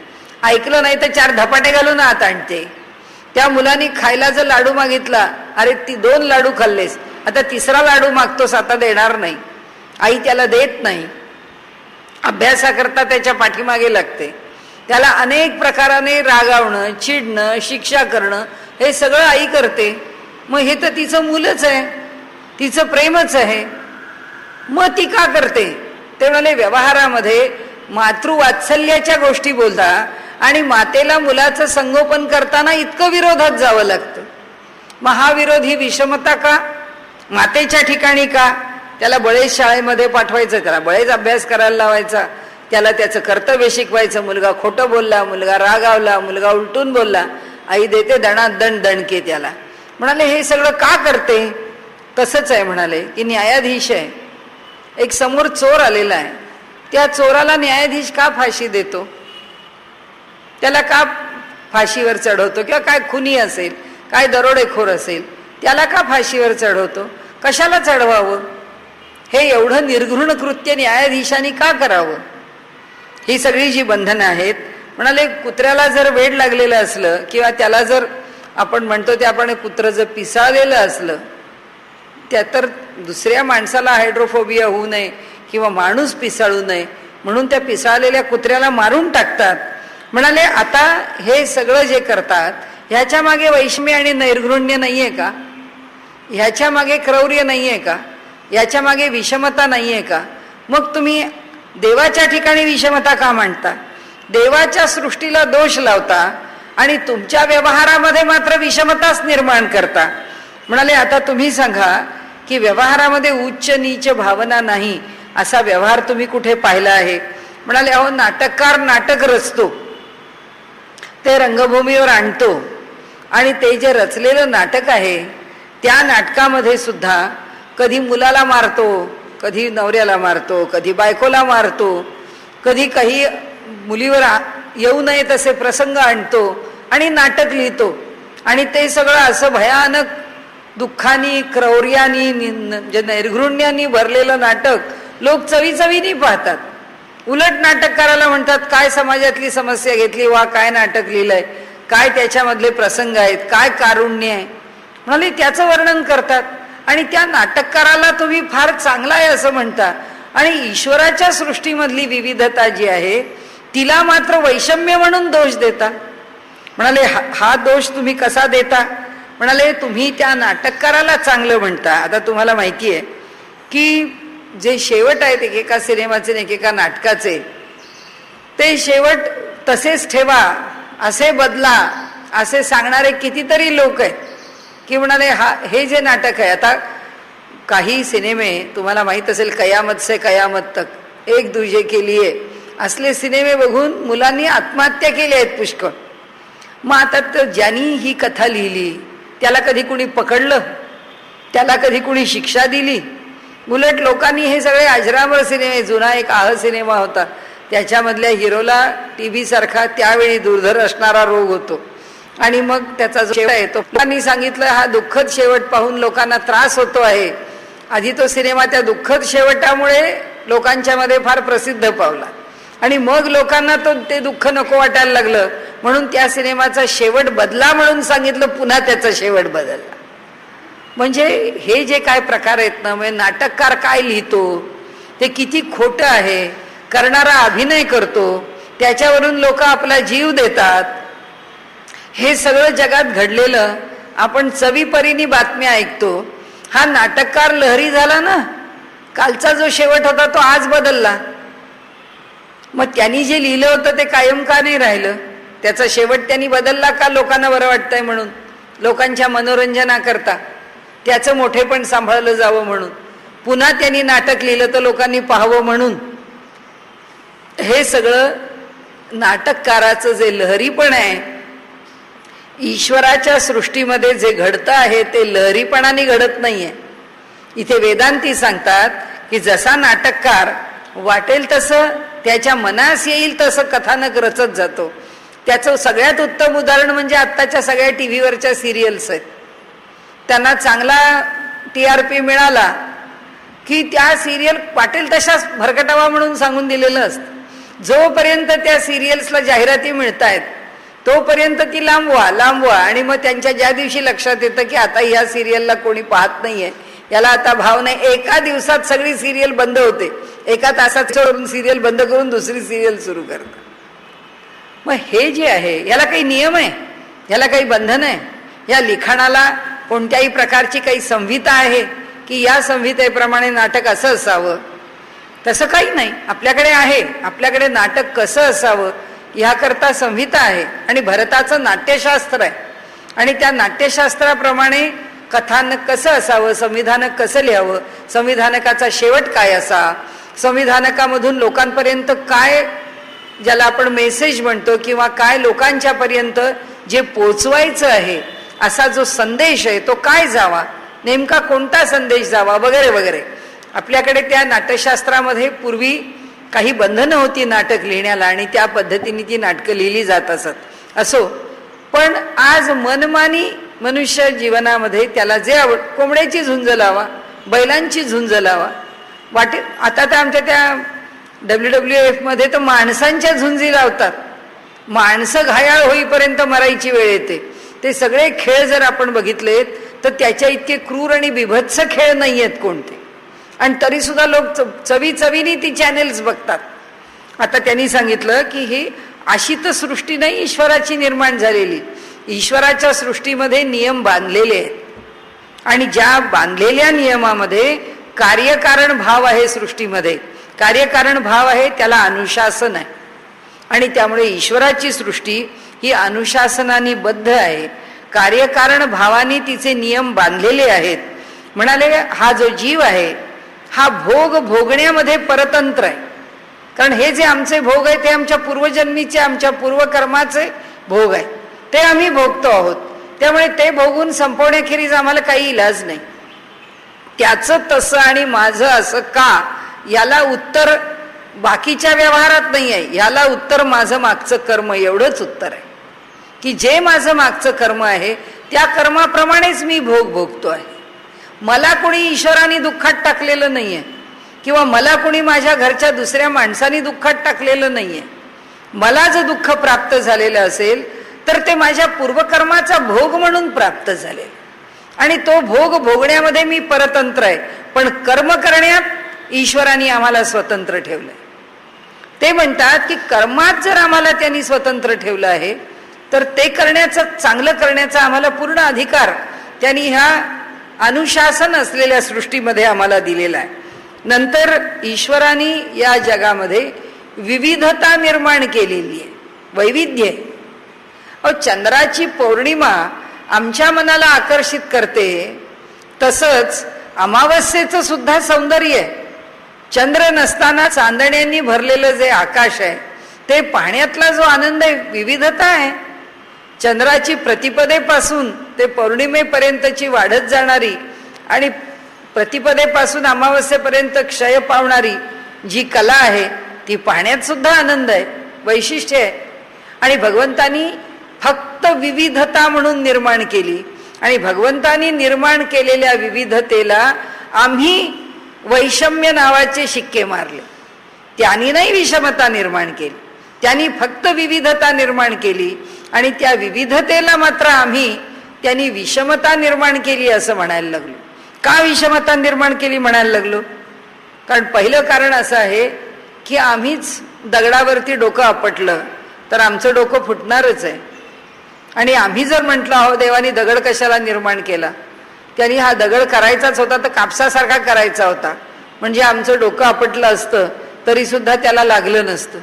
ऐकलं नाही तर 4 धपाटे घालून आत आणते. त्या मुलांनी खायला जर लाडू मागितला, अरे 2 लाडू खाल्लेस, आता 3रा लाडू मागतोस, आता देणार नाही, आई त्याला देत नाही. अभ्यासाकरता त्याच्या पाठीमागे लागते, त्याला अनेक प्रकाराने रागावणं, चिडणं, शिक्षा करणं हे सगळं आई करते. मग हे तर तिचं मूलच आहे, तिचं प्रेमच आहे, मग ती का करते? ते म्हणाले व्यवहारामध्ये मातृवात्सल्याच्या गोष्टी बोलता आणि मातेला मुलाचं संगोपन करताना इतकं विरोधात जावं लागतं. महाविरोध ही विषमता का? मातेच्या ठिकाणी का? त्याला बळेच शाळेमध्ये पाठवायचं, त्याला बळेच अभ्यास करायला लावायचा, त्याला त्याचं कर्तव्य शिकवायचं. मुलगा खोटं बोलला, मुलगा रागावला, मुलगा उलटून बोलला, आई देते दणादण दणके त्याला. म्हणाले हे सगळं का करते? तसंच आहे म्हणाले की न्यायाधीश आहे, एक समोर चोर आलेला आहे, त्या चोराला न्यायाधीश का फाशी देतो? त्याला का फाशीवर चढवतो? किंवा काय खुनी असेल, काय दरोडेखोर असेल, त्याला का फाशीवर चढवतो? कशाला चढवावं? हे एवढं निर्घृण कृत्य न्यायाधीशांनी का करावं? ही सगळी जी बंधनं आहेत. म्हणाले कुत्र्याला जर वेड लागलेलं असलं किंवा त्याला जर आपण म्हणतो ते आपण कुत्रं जर पिसाळलेलं असलं, त्या तर दुसऱ्या माणसाला हायड्रोफोबिया होऊ नये किंवा माणूस पिसाळू नये म्हणून त्या पिसाळलेल्या कुत्र्याला मारून टाकतात. म्हणाले आता हे सगळं जे करतात ह्याच्या मागे वैषम्य आणि नैर्घृण्य नाहीये का? ह्याच्या मागे क्रौर्य नाहीये का? याच्या मागे विषमता नाहीये का? मग तुम्ही देवाच्या ठिकाणी विषमता का मांडता? देवाच्या सृष्टीला दोष लावता आणि तुमच्या व्यवहारामध्ये मात्र विषमताच निर्माण करता. म्हणाले आता तुम्ही सांगा की व्यवहारामध्ये उच्च नीच भावना नाही असा व्यवहार तुम्ही कुठे पाहिला आहे? म्हणाले अहो नाटककार नाटक रचतो, ते रंगभूमीवर आणतो आणि ते जे रचलेलं नाटक आहे त्या नाटकामध्ये सुद्धा कधी मुलाला मारतो, कधी नवऱ्याला मारतो, कधी बायकोला मारतो, कधी काही मुलीवर येऊ नये तसे प्रसंग आणतो आणि नाटक लिहितो. आणि ते सगळं असं भयानक दुःखानी क्रौर्यानी म्हणजे नैर्घृण्यानी भरलेलं नाटक लोक चवीचवीनी पाहतात. उलट नाटककाराला म्हणतात काय समाजातली समस्या घेतली, वा काय नाटक लिहिलंय, काय त्याच्यामधले प्रसंग आहेत, काय कारुण्य आहे, म्हणाले त्याचं वर्णन करतात. आणि त्या नाटककाराला तुम्ही फार चांगला आहे असं म्हणता आणि ईश्वराच्या सृष्टीमधली विविधता जी आहे तिला मात्र वैषम्य म्हणून दोष देता. म्हणाले हा दोष तुम्ही कसा देता? म्हणाले तुम्ही त्या नाटककाराला चांगलं म्हणता. आता तुम्हाला माहिती आहे की जे शेवट आहेत एकेका सिनेमाचे एकेका नाटकाचे, ते शेवट तसेच ठेवा, असे बदला, असे सांगणारे कितीतरी लोक आहेत की म्हणाले हे जे नाटक आहे, आता काही सिनेमे तुम्हाला माहीत असेल, कयामत से कयामत तक, एक दूजे के लिए, असले सिनेमे बघून मुलांनी आत्महत्या केल्या आहेत पुष्कळ. मग आता ज्यांनी ही कथा लिहिली त्याला कधी कुणी पकडलं? त्याला कधी कुणी शिक्षा दिली? उलट लोकांनी हे सगळे अजरामर सिनेमे, जुना एक आह सिनेमा होता त्याच्यामधल्या हिरोला TB सारखा त्यावेळी दुर्धर असणारा रोग होतो आणि मग त्याचा जो शेवट आहे तो लोकांनी सांगितलं हा दुःखद शेवट पाहून लोकांना त्रास होतो आहे. आधी तो सिनेमा त्या दुःखद शेवटामुळे लोकांच्या मध्ये फार प्रसिद्ध पावला आणि मग लोकांना ते दुःख नको वाटायला लागलं म्हणून त्या सिनेमाचा शेवट बदला म्हणून सांगितलं, पुन्हा त्याचा शेवट बदलला. म्हणजे हे जे काय प्रकार आहेत ना, म्हणजे नाटककार काय लिहितो ते किती खोटं आहे, करणारा अभिनय करतो, त्याच्यावरून लोक आपला जीव देतात, हे सगळं जगात घडलेलं आपण चवीपरीने बातम्या ऐकतो. हा नाटककार लहरी झाला ना. कालचा जो शेवट होता तो आज बदलला. मग त्यांनी जे लिहिलं होतं ते कायम का नाही राहिलं? त्याचा शेवट त्यांनी बदलला का? लोकांना बरं वाटतंय म्हणून, लोकांच्या मनोरंजनाकरता, त्याचं मोठेपण सांभाळलं जावं म्हणून. पुन्हा त्यांनी नाटक लिहिलं तर लोकांनी पाहावं म्हणून. हे सगळं नाटककाराचं जे लहरीपण आहे, ईश्वराच्या सृष्टीमध्ये जे घडतं आहे ते लहरीपणाने घडत नाहीये. इथे वेदांती सांगतात की जसा नाटककार वाटेल तसं, त्याच्या मनास येईल तसं कथानक रचत जातो. त्याचं सगळ्यात उत्तम उदाहरण म्हणजे आत्ताच्या सगळ्या टीव्हीवरच्या सिरियल्स आहेत. त्यांना चांगला TRP मिळाला की त्या सिरियल वाटेल तशाच भरकटावा म्हणून सांगून दिलेलं असतं. जोपर्यंत त्या सिरियल्सला जाहिराती मिळत आहेत तोपर्यंत ती लांबवा लांबवा, आणि मग त्यांच्या ज्या दिवशी लक्षात येतं की आता ह्या सिरियलला कोणी पाहत नाहीये, याला आता भाव नाही, एका दिवसात सगळी सिरियल बंद होते. एका तासात सिरियल बंद करून दुसरी सिरियल सुरू करतात. मग हे जे आहे याला काही नियम आहे, याला काही बंधन आहे? या लिखाणाला कोणत्याही प्रकारची काही संहिता आहे की या संहितेप्रमाणे नाटक असं असावं? तसं काही नाही. आपल्याकडे आहे, आपल्याकडे नाटक कसं असावं ह्याकरता संहिता आहे. आणि भरताचं नाट्यशास्त्र आहे, आणि त्या नाट्यशास्त्राप्रमाणे कथानक कसं असावं, संविधानक कसं लिहावं, संविधानकाचा शेवट काय असा, संविधानकामधून लोकांपर्यंत काय, ज्याला आपण मेसेज म्हणतो, किंवा काय लोकांच्या पर्यंत जे पोचवायचं आहे असा जो संदेश आहे तो काय जावा, नेमका कोणता संदेश जावा, वगैरे वगैरे. आपल्याकडे त्या नाट्यशास्त्रामध्ये पूर्वी काही बंधनं होती नाटक लिहिण्याला, आणि त्या पद्धतीने ती नाटकं लिहिली जात असत. असो, पण आज मनमानी मनुष्य जीवनामध्ये त्याला जे कोंबड्याची झुंज लावा, बैलांची झुंज लावा, वाटे. आता तर आमच्या त्या WWF मध्ये तर माणसांच्या झुंजी लावतात. माणसं घायाळ होईपर्यंत मरायची वेळ येते. ते सगळे खेळ जर आपण बघितलेत तर त्याच्या इतके क्रूर आणि बिभत्स खेळ नाही आहेत कोणते, आणि तरी सुद्धा लोक चवीचवीने ती चॅनेल्स बघतात. आता त्यांनी सांगितलं की ही अशी तर सृष्टी नाही ईश्वराची निर्माण झालेली. ईश्वराच्या सृष्टीमध्ये नियम बांधलेले आहेत, आणि ज्या बांधलेल्या नियमामध्ये कार्यकारण भाव आहे. सृष्टीमध्ये कार्यकारण भाव आहे, त्याला अनुशासन आहे. आणि त्यामुळे ईश्वराची सृष्टी ही अनुशासनाने बद्ध आहे. कार्यकारण भावाने तिचे नियम बांधलेले आहेत. म्हणाले हा जो जीव आहे हा भोग भोगण्यामध्ये परतंत्र आहे. कारण हे जे आमचे भोग आहे ते आमच्या पूर्वजन्मीचे, आमच्या पूर्वकर्माचे भोग आहे, ते आम्ही भोगतो आहोत. त्यामुळे ते भोगून संपवण्याखेरीज आम्हाला काही इलाज नाही. त्याचं तसं आणि माझं असं का, याला उत्तर बाकीच्या व्यवहारात नाही आहे. याला उत्तर माझं मागचं कर्म, एवढंच उत्तर आहे. की जे माझं मागचं कर्म आहे त्या कर्माप्रमाणेच मी भोग भोगतो आहे. मला कोणी ईश्वराने दुःखात टाकलेलं नाहीये, किंवा मला कोणी माझ्या घरच्या दुसऱ्या माणसाने दुःखात टाकलेलं नाहीये. मला जर दुःख प्राप्त झालेलं असेल तर ते माझ्या पूर्वकर्माचा भोग म्हणून प्राप्त झाले, आणि तो भोग भोगण्यामध्ये मी परतंत्र आहे. पण कर्म करण्यात ईश्वराने आम्हाला स्वतंत्र ठेवलंय. ते म्हणतात की कर्मात जर आम्हाला त्यांनी स्वतंत्र ठेवलं आहे तर ते करण्याचं, चांगलं करण्याचा आम्हाला पूर्ण अधिकार त्यांनी ह्या अनुशासन असलेल्या सृष्टीमध्ये आम्हाला दिलेला आहे. नंतर ईश्वराने या जगामध्ये विविधता निर्माण केलेली आहे, वैविध्य. चंद्राची पौर्णिमा आमच्या मनाला आकर्षित करते, तसंच अमावस्येचं सुद्धा सौंदर्य आहे. चंद्र नसताना चांदण्यांनी भरलेलं जे आकाश आहे ते पाहण्यातला जो आनंद आहे, विविधता आहे. चंद्राची प्रतिपदेपासून ते पौर्णिमेपर्यंतची वाढत जाणारी आणि प्रतिपदेपासून अमावस्येपर्यंत क्षय पावणारी जी कला आहे ती पाहण्यात सुद्धा आनंद आहे, वैशिष्ट्य आहे. आणि भगवंतानी फक्त विविधता म्हणून निर्माण केली, आणि भगवंतानी निर्माण केलेल्या विविधतेला आम्ही वैषम्य नावाचे शिक्के मारले. त्यांनी नाही विषमता निर्माण केली, त्यांनी फक्त विविधता निर्माण केली, आणि त्या विविधतेला मात्र आम्ही त्यांनी विषमता निर्माण केली असं म्हणायला लागलो. का विषमता निर्माण केली म्हणायला लागलो? कारण पहिलं कारण असं आहे की आम्हीच दगडावरती डोकं आपटलं तर आमचं डोकं फुटणारच आहे. आणि आम्ही जर म्हटलं अहो देवानी दगड कशाला निर्माण केला, त्यांनी हा दगड करायचाच होता तर कापसासारखा करायचा होता, म्हणजे आमचं डोकं आपटलं असतं तरी सुद्धा त्याला लागलं नसतं.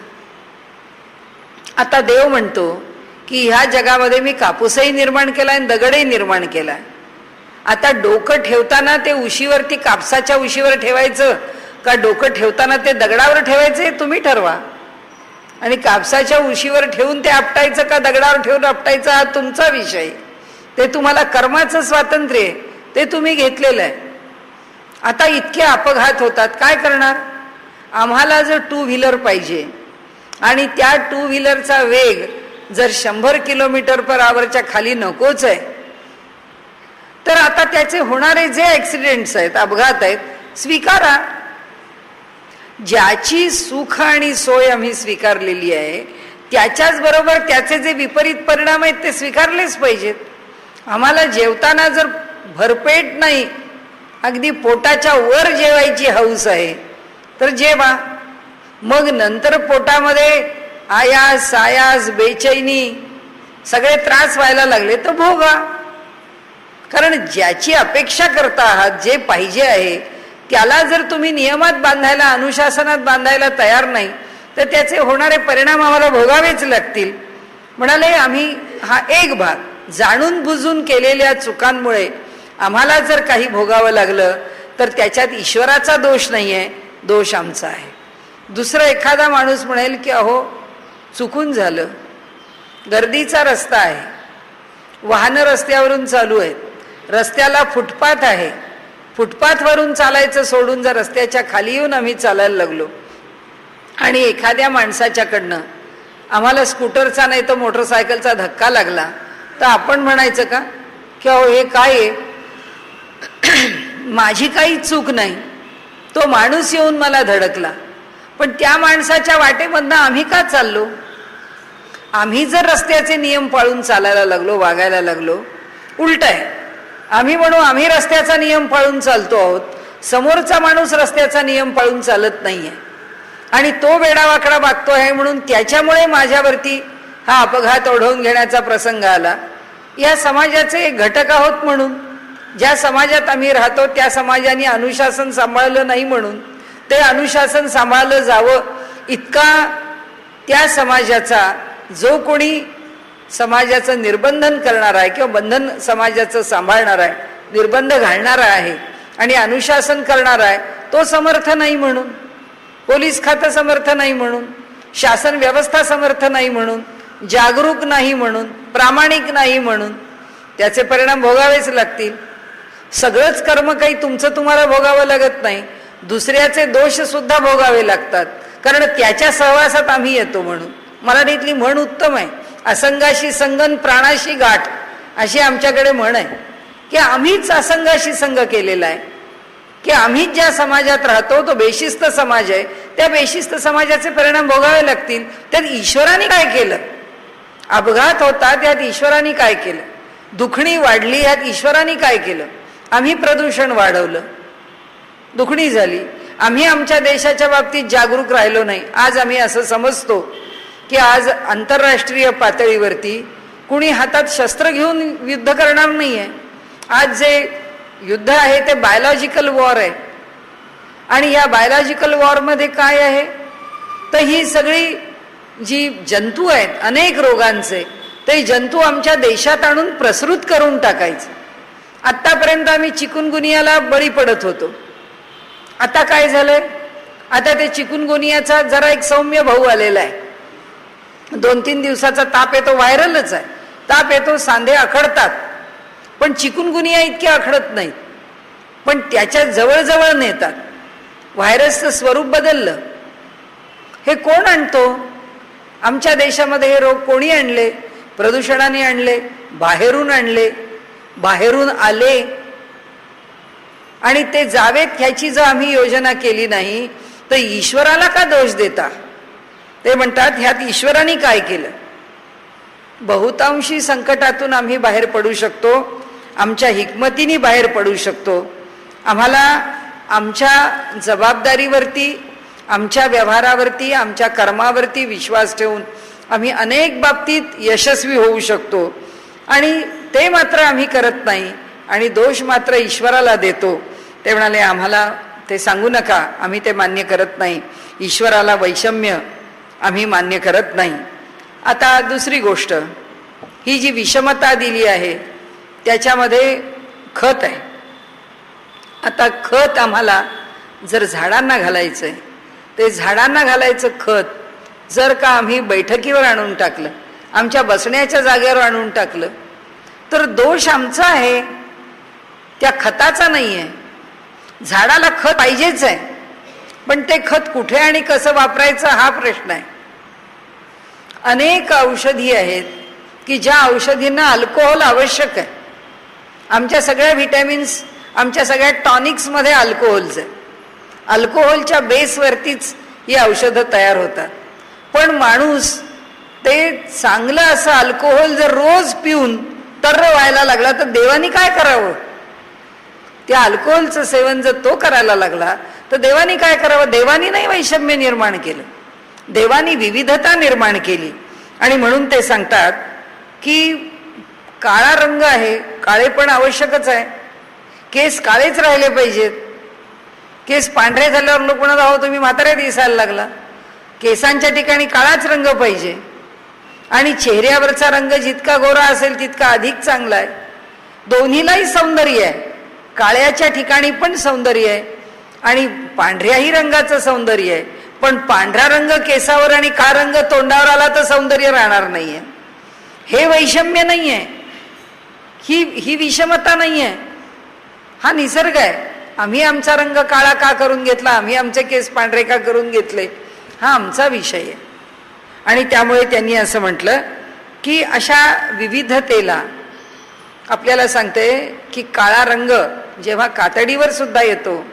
आता देव म्हणतो की ह्या जगामध्ये मी कापूसही निर्माण केलाय आणि दगडही निर्माण केलाय. आता डोकं ठेवताना ते उशीवरती कापसाच्या उशीवर ठेवायचं का डोकं ठेवताना ते दगडावर ठेवायचं हे तुम्ही ठरवा. आणि कापसाच्या उशीवर ठेवून ते आपटायचं का दगडावर ठेवून आपटायचं हा तुमचा विषय. ते तुम्हाला कर्माचं स्वातंत्र्य आहे, ते तुम्ही घेतलेलं आहे. आता इतके अपघात होतात, काय करणार. आम्हाला जर 2 व्हीलर पाहिजे आणि त्या 2 व्हीलरचा वेग जर 100 km/h खाली नकोच आहे, तर आता त्याचे होणारे जे ॲक्सिडेंट्स आहेत, अपघात आहेत, स्वीकारा. ज्याची सुख आणि सोय आम्ही स्वीकारलेली आहे त्याच्याच बरोबर त्याचे जे विपरीत परिणाम आहेत ते स्वीकारलेच पाहिजेत. आम्हाला जेवताना जर भरपेट नाही, अगदी पोटाच्या वर जेवायची हौस आहे तर जेवा. मग नंतर पोटामध्ये आयास सायास बेचैनी सगळे त्रास व्हायला लागले तर भोगा. कारण ज्याची अपेक्षा करता आहात, जे पाहिजे आहे त्याला जर तुम्ही नियमात बांधायला, अनुशासनात बांधायला तयार नाही तर त्याचे होणारे परिणाम आम्हाला भोगावेच लागतील. म्हणाले आम्ही हा एक भाग जाणून बुजून केलेल्या चुकांमुळे आम्हाला जर काही भोगावं लागलं तर त्याच्यात ईश्वराचा दोष नाही आहे, दोष आमचा आहे. दुसरा एखादा माणूस म्हणेल की अहो चुकून झालं, गर्दीचा रस्ता आहे, वाहनं रस्त्यावरून चालू आहेत, रस्त्याला फुटपाथ आहे, फुटपाथवरून चालायचं सोडून जर रस्त्याच्या खाली येऊन आम्ही चालायला लागलो आणि एखाद्या माणसाच्याकडनं आम्हाला स्कूटरचा नाही तर मोटरसायकलचा धक्का लागला तर आपण म्हणायचं का की अहो हे काय आहे, माझी काही चूक नाही, तो माणूस येऊन मला धडकला. पण त्या माणसाच्या वाटेमधनं आम्ही का चाललो. आम्ही जर रस्त्याचे नियम पाळून चालायला लागलो, वागायला लागलो, उलट आहे. आम्ही म्हणू आम्ही रस्त्याचा नियम पाळून चालतो आहोत, समोरचा माणूस रस्त्याचा नियम पाळून चालत नाहीये आणि तो वेडावाकडा वागतो आहे म्हणून त्याच्यामुळे माझ्यावरती हा अपघात ओढवून घेण्याचा प्रसंग आला. या समाजाचे एक घटक आहोत म्हणून, ज्या समाजात आम्ही राहतो त्या समाजाने अनुशासन सांभाळलं नाही म्हणून ते अनुशासन सांभाळलं जावं इतका त्या समाजाचा जो कोणी समाजाचं निर्बंधन करणार आहे किंवा बंधन समाजाचं सांभाळणार आहे, निर्बंध घालणारा आहे आणि अनुशासन करणार आहे तो समर्थ नाही म्हणून, पोलीस खातं समर्थ नाही म्हणून, शासन व्यवस्था समर्थ नाही म्हणून, जागरूक नाही म्हणून, प्रामाणिक नाही म्हणून त्याचे परिणाम भोगावेच लागतील. सगळंच कर्म काही तुमचं तुम्हाला भोगावं लागत नाही, दुसऱ्याचे दोष सुद्धा भोगावे लागतात, कारण त्याच्या सहवासात आम्ही येतो म्हणून. मराठीतली म्हण उत्तम आहे, असंगाशी संगन प्राणाशी गाठ, अशी आमच्याकडे म्हण आहे की आम्हीच असंगाशी संग केलेला आहे, की आम्हीच ज्या समाजात राहतो तो बेशिस्त समाज आहे, त्या बेशिस्त समाजाचे परिणाम भोगावे लागतील. त्यात ईश्वराने काय केलं. अपघात होता त्यात ईश्वराने काय केलं, दुखणी वाढली ह्यात ईश्वराने काय केलं. आम्ही प्रदूषण वाढवलं, दुखणी झाली. आम्ही आमच्या देशाच्या बाबतीत जागरूक राहिलो नाही. आज आम्ही असं समजतो की आज आंतरराष्ट्रीय पातळीवरती कुणी हातात शस्त्र घेऊन युद्ध करणार नाही आहे. आज जे युद्ध आहे ते बायोलॉजिकल वॉर आहे आणि या बायोलॉजिकल वॉरमध्ये काय आहे तर ही सगळी जी जंतू आहेत अनेक रोगांचे, ते जंतू आमच्या देशात आणून प्रसृत करून टाकायचे. आत्तापर्यंत आम्ही चिकुनगुनियाला बळी पडत होतो. आता काय झालंय, आता ते चिकुनगुनियाचा जरा एक सौम्य भाऊ आलेला आहे. 2-3 दिवसाचा ताप येतो, व्हायरलच आहे, ताप येतो, सांधे आखडतात, पण चिकुनगुनिया इतके आखडत नाहीत, पण त्याच्या जवळजवळ नेतात. व्हायरसचं स्वरूप बदललं. हे कोण आणतो. आमच्या देशामध्ये हे रोग कोणी आणले. प्रदूषणाने आणले, बाहेरून आणले, बाहेरून आले आणि ते जावेत ह्याची जर आम्ही योजना केली नाही तर ईश्वराला का दोष देता. ते म्हणतात ह्यात ईश्वराने काय केलं. बहुतांशी संकटातून आम्ही बाहेर पडू शकतो, आमच्या हिकमतीने बाहेर पडू शकतो. आम्हाला आमच्या जबाबदारीवरती, आमच्या व्यवहारावरती, आमच्या कर्मावरती विश्वास ठेवून आम्ही अनेक बाबतीत यशस्वी होऊ शकतो. आणि ते मात्र आम्ही करत नाही आणि दोष मात्र ईश्वराला देतो. ते म्हणाले आम्हाला ते सांगू नका, आम्ही ते मान्य करत नाही. ईश्वराला वैषम्य आम्ही मान्य करत नाही. आता दुसरी गोष्ट, ही जी विषमता दिली आहे त्याच्यामध्ये खत आहे. आता खत आम्हाला जर झाडांना घालायचं आहे, ते झाडांना घालायचं खत जर का आम्ही बैठकीवर आणून टाकलं, आमच्या बसण्याच्या जागेवर आणून टाकलं, तर दोष आमचा आहे, त्या खताचा नाही आहे. झाडाला खत पाहिजेच आहे, पण ते खत कुठे आणि कसं वापरायचं हा प्रश्न आहे. अनेक औषधी आहेत की ज्या औषधींना अल्कोहोल आवश्यक आहे. आमच्या सगळ्या व्हिटॅमिन्स, आमच्या सगळ्या टॉनिक्समध्ये अल्कोहोलच आहे. अल्कोहोलच्या बेसवरतीच ही औषधं तयार होतात. पण माणूस ते चांगलं असं अल्कोहोल जर रोज पिऊन तर्र व्हायला लागला तर देवानी काय करावं? त्या अल्कोहोलचं सेवन जर तो करायला लागला तर देवानी काय करावं? देवानी नाही वैषम्य निर्माण केलं, देवानी विविधता निर्माण केली. आणि म्हणून ते सांगतात की काळा रंग आहे, काळे पण आवश्यकच आहे. केस काळेच राहिले पाहिजेत. केस पांढरे झाल्यावर लोक म्हणत आहो तुम्ही म्हातारे दिसायला लागला. केसांच्या ठिकाणी काळाच रंग पाहिजे. आणि चेहऱ्यावरचा रंग जितका गोरा असेल तितका अधिक चांगला आहे. दोन्हीलाही सौंदर्य आहे. काळ्याच्या ठिकाणी पण सौंदर्य आहे आणि पांढऱ्याही रंगाचं सौंदर्य आहे. पण पांढरा रंग केसावर आणि काळा रंग तोंडावर आला तर सौंदर्य राहणार नाहीये. हे वैषम्य नाहीये, ही विषमता नाहीये, हा निसर्ग आहे. आम्ही आमचा रंग काळा का करून घेतला, आम्ही आमचे केस पांढरे का करून घेतले, हा आमचा विषय आहे. आणि त्यामुळे त्यांनी असं म्हटलं की अशा विविधतेला आपल्याला सांगते की काळा रंग जेव्हा कातडीवर सुद्धा येतो,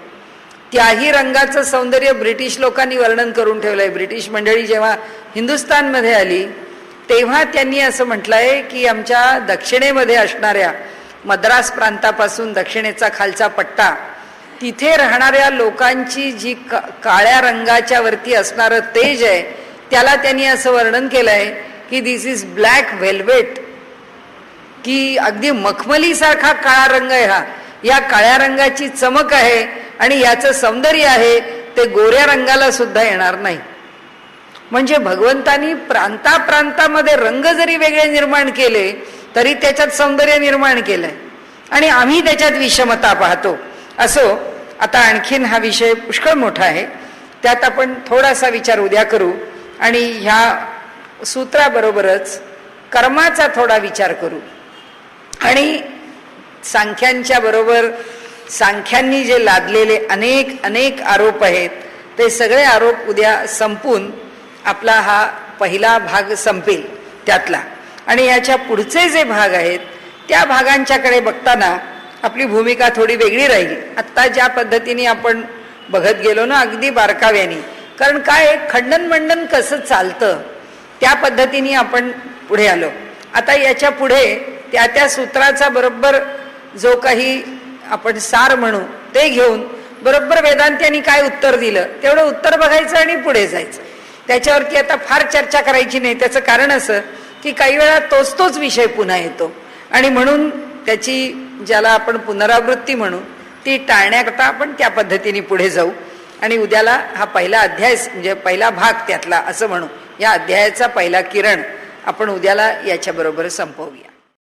त्याही रंगाचं सौंदर्य ब्रिटिश लोकांनी वर्णन करून ठेवलंय. ब्रिटिश मंडळी जेव्हा हिंदुस्थानमध्ये आली तेव्हा त्यांनी असं म्हटलंय की आमच्या दक्षिणेमध्ये असणाऱ्या मद्रास प्रांतापासून दक्षिणेचा खालचा पट्टा, तिथे राहणाऱ्या लोकांची जी काळ्या रंगाच्या वरती असणारं तेज आहे त्याला त्यांनी असं वर्णन केलंय की दिस इज ब्लॅक वेल्वेट, की अगदी मखमलीसारखा काळा रंग आहे हा. या काळ्या रंगाची चमक आहे आणि याचं सौंदर्य आहे ते गोऱ्या रंगाला सुद्धा येणार नाही. म्हणजे भगवंतानी प्रांताप्रांतामध्ये रंग जरी वेगळे निर्माण केले तरी त्याच्यात सौंदर्य निर्माण केलंय आणि आम्ही त्याच्यात विषमता पाहतो. असो, आता आणखीन हा विषय पुष्कळ मोठा आहे, त्यात आपण थोडासा विचार उद्या करू आणि ह्या सूत्राबरोबरच कर्माचा थोडा विचार करू. आणि सांख्यांच्या बरोबर सांख्यांनी जे लादलेले अनेक अनेक आरोप आहेत ते सगळे आरोप उद्या संपून आपला हा पहिला भाग संपेल त्यातला. आणि याच्या पुढचे जे भाग आहेत त्या भागांच्याकडे बघताना आपली भूमिका थोडी वेगळी राहील. आत्ता ज्या पद्धतीने आपण बघत गेलो ना अगदी बारकाव्याने, कारण काय खंडन मंडन कसं चालतं त्या पद्धतीने आपण पुढे आलो. आता याच्या पुढे त्या त्या सूत्राचा बरोबर जो काही आपण सार म्हणू ते घेऊन बरोबर वेदांत्यांनी काय उत्तर दिलं तेवढं उत्तर बघायचं आणि पुढे जायचं. त्याच्यावरती आता फार चर्चा करायची नाही. त्याचं कारण असं की काही वेळा तोच विषय पुन्हा येतो आणि म्हणून त्याची ज्याला आपण पुनरावृत्ती म्हणू ती टाळण्याकरता आपण त्या पद्धतीने पुढे जाऊ. आणि उद्याला हा पहिला अध्याय म्हणजे पहिला भाग त्यातला असं म्हणू, या अध्यायाचा पहिला किरण आपण उद्याला याच्याबरोबर संपवूया.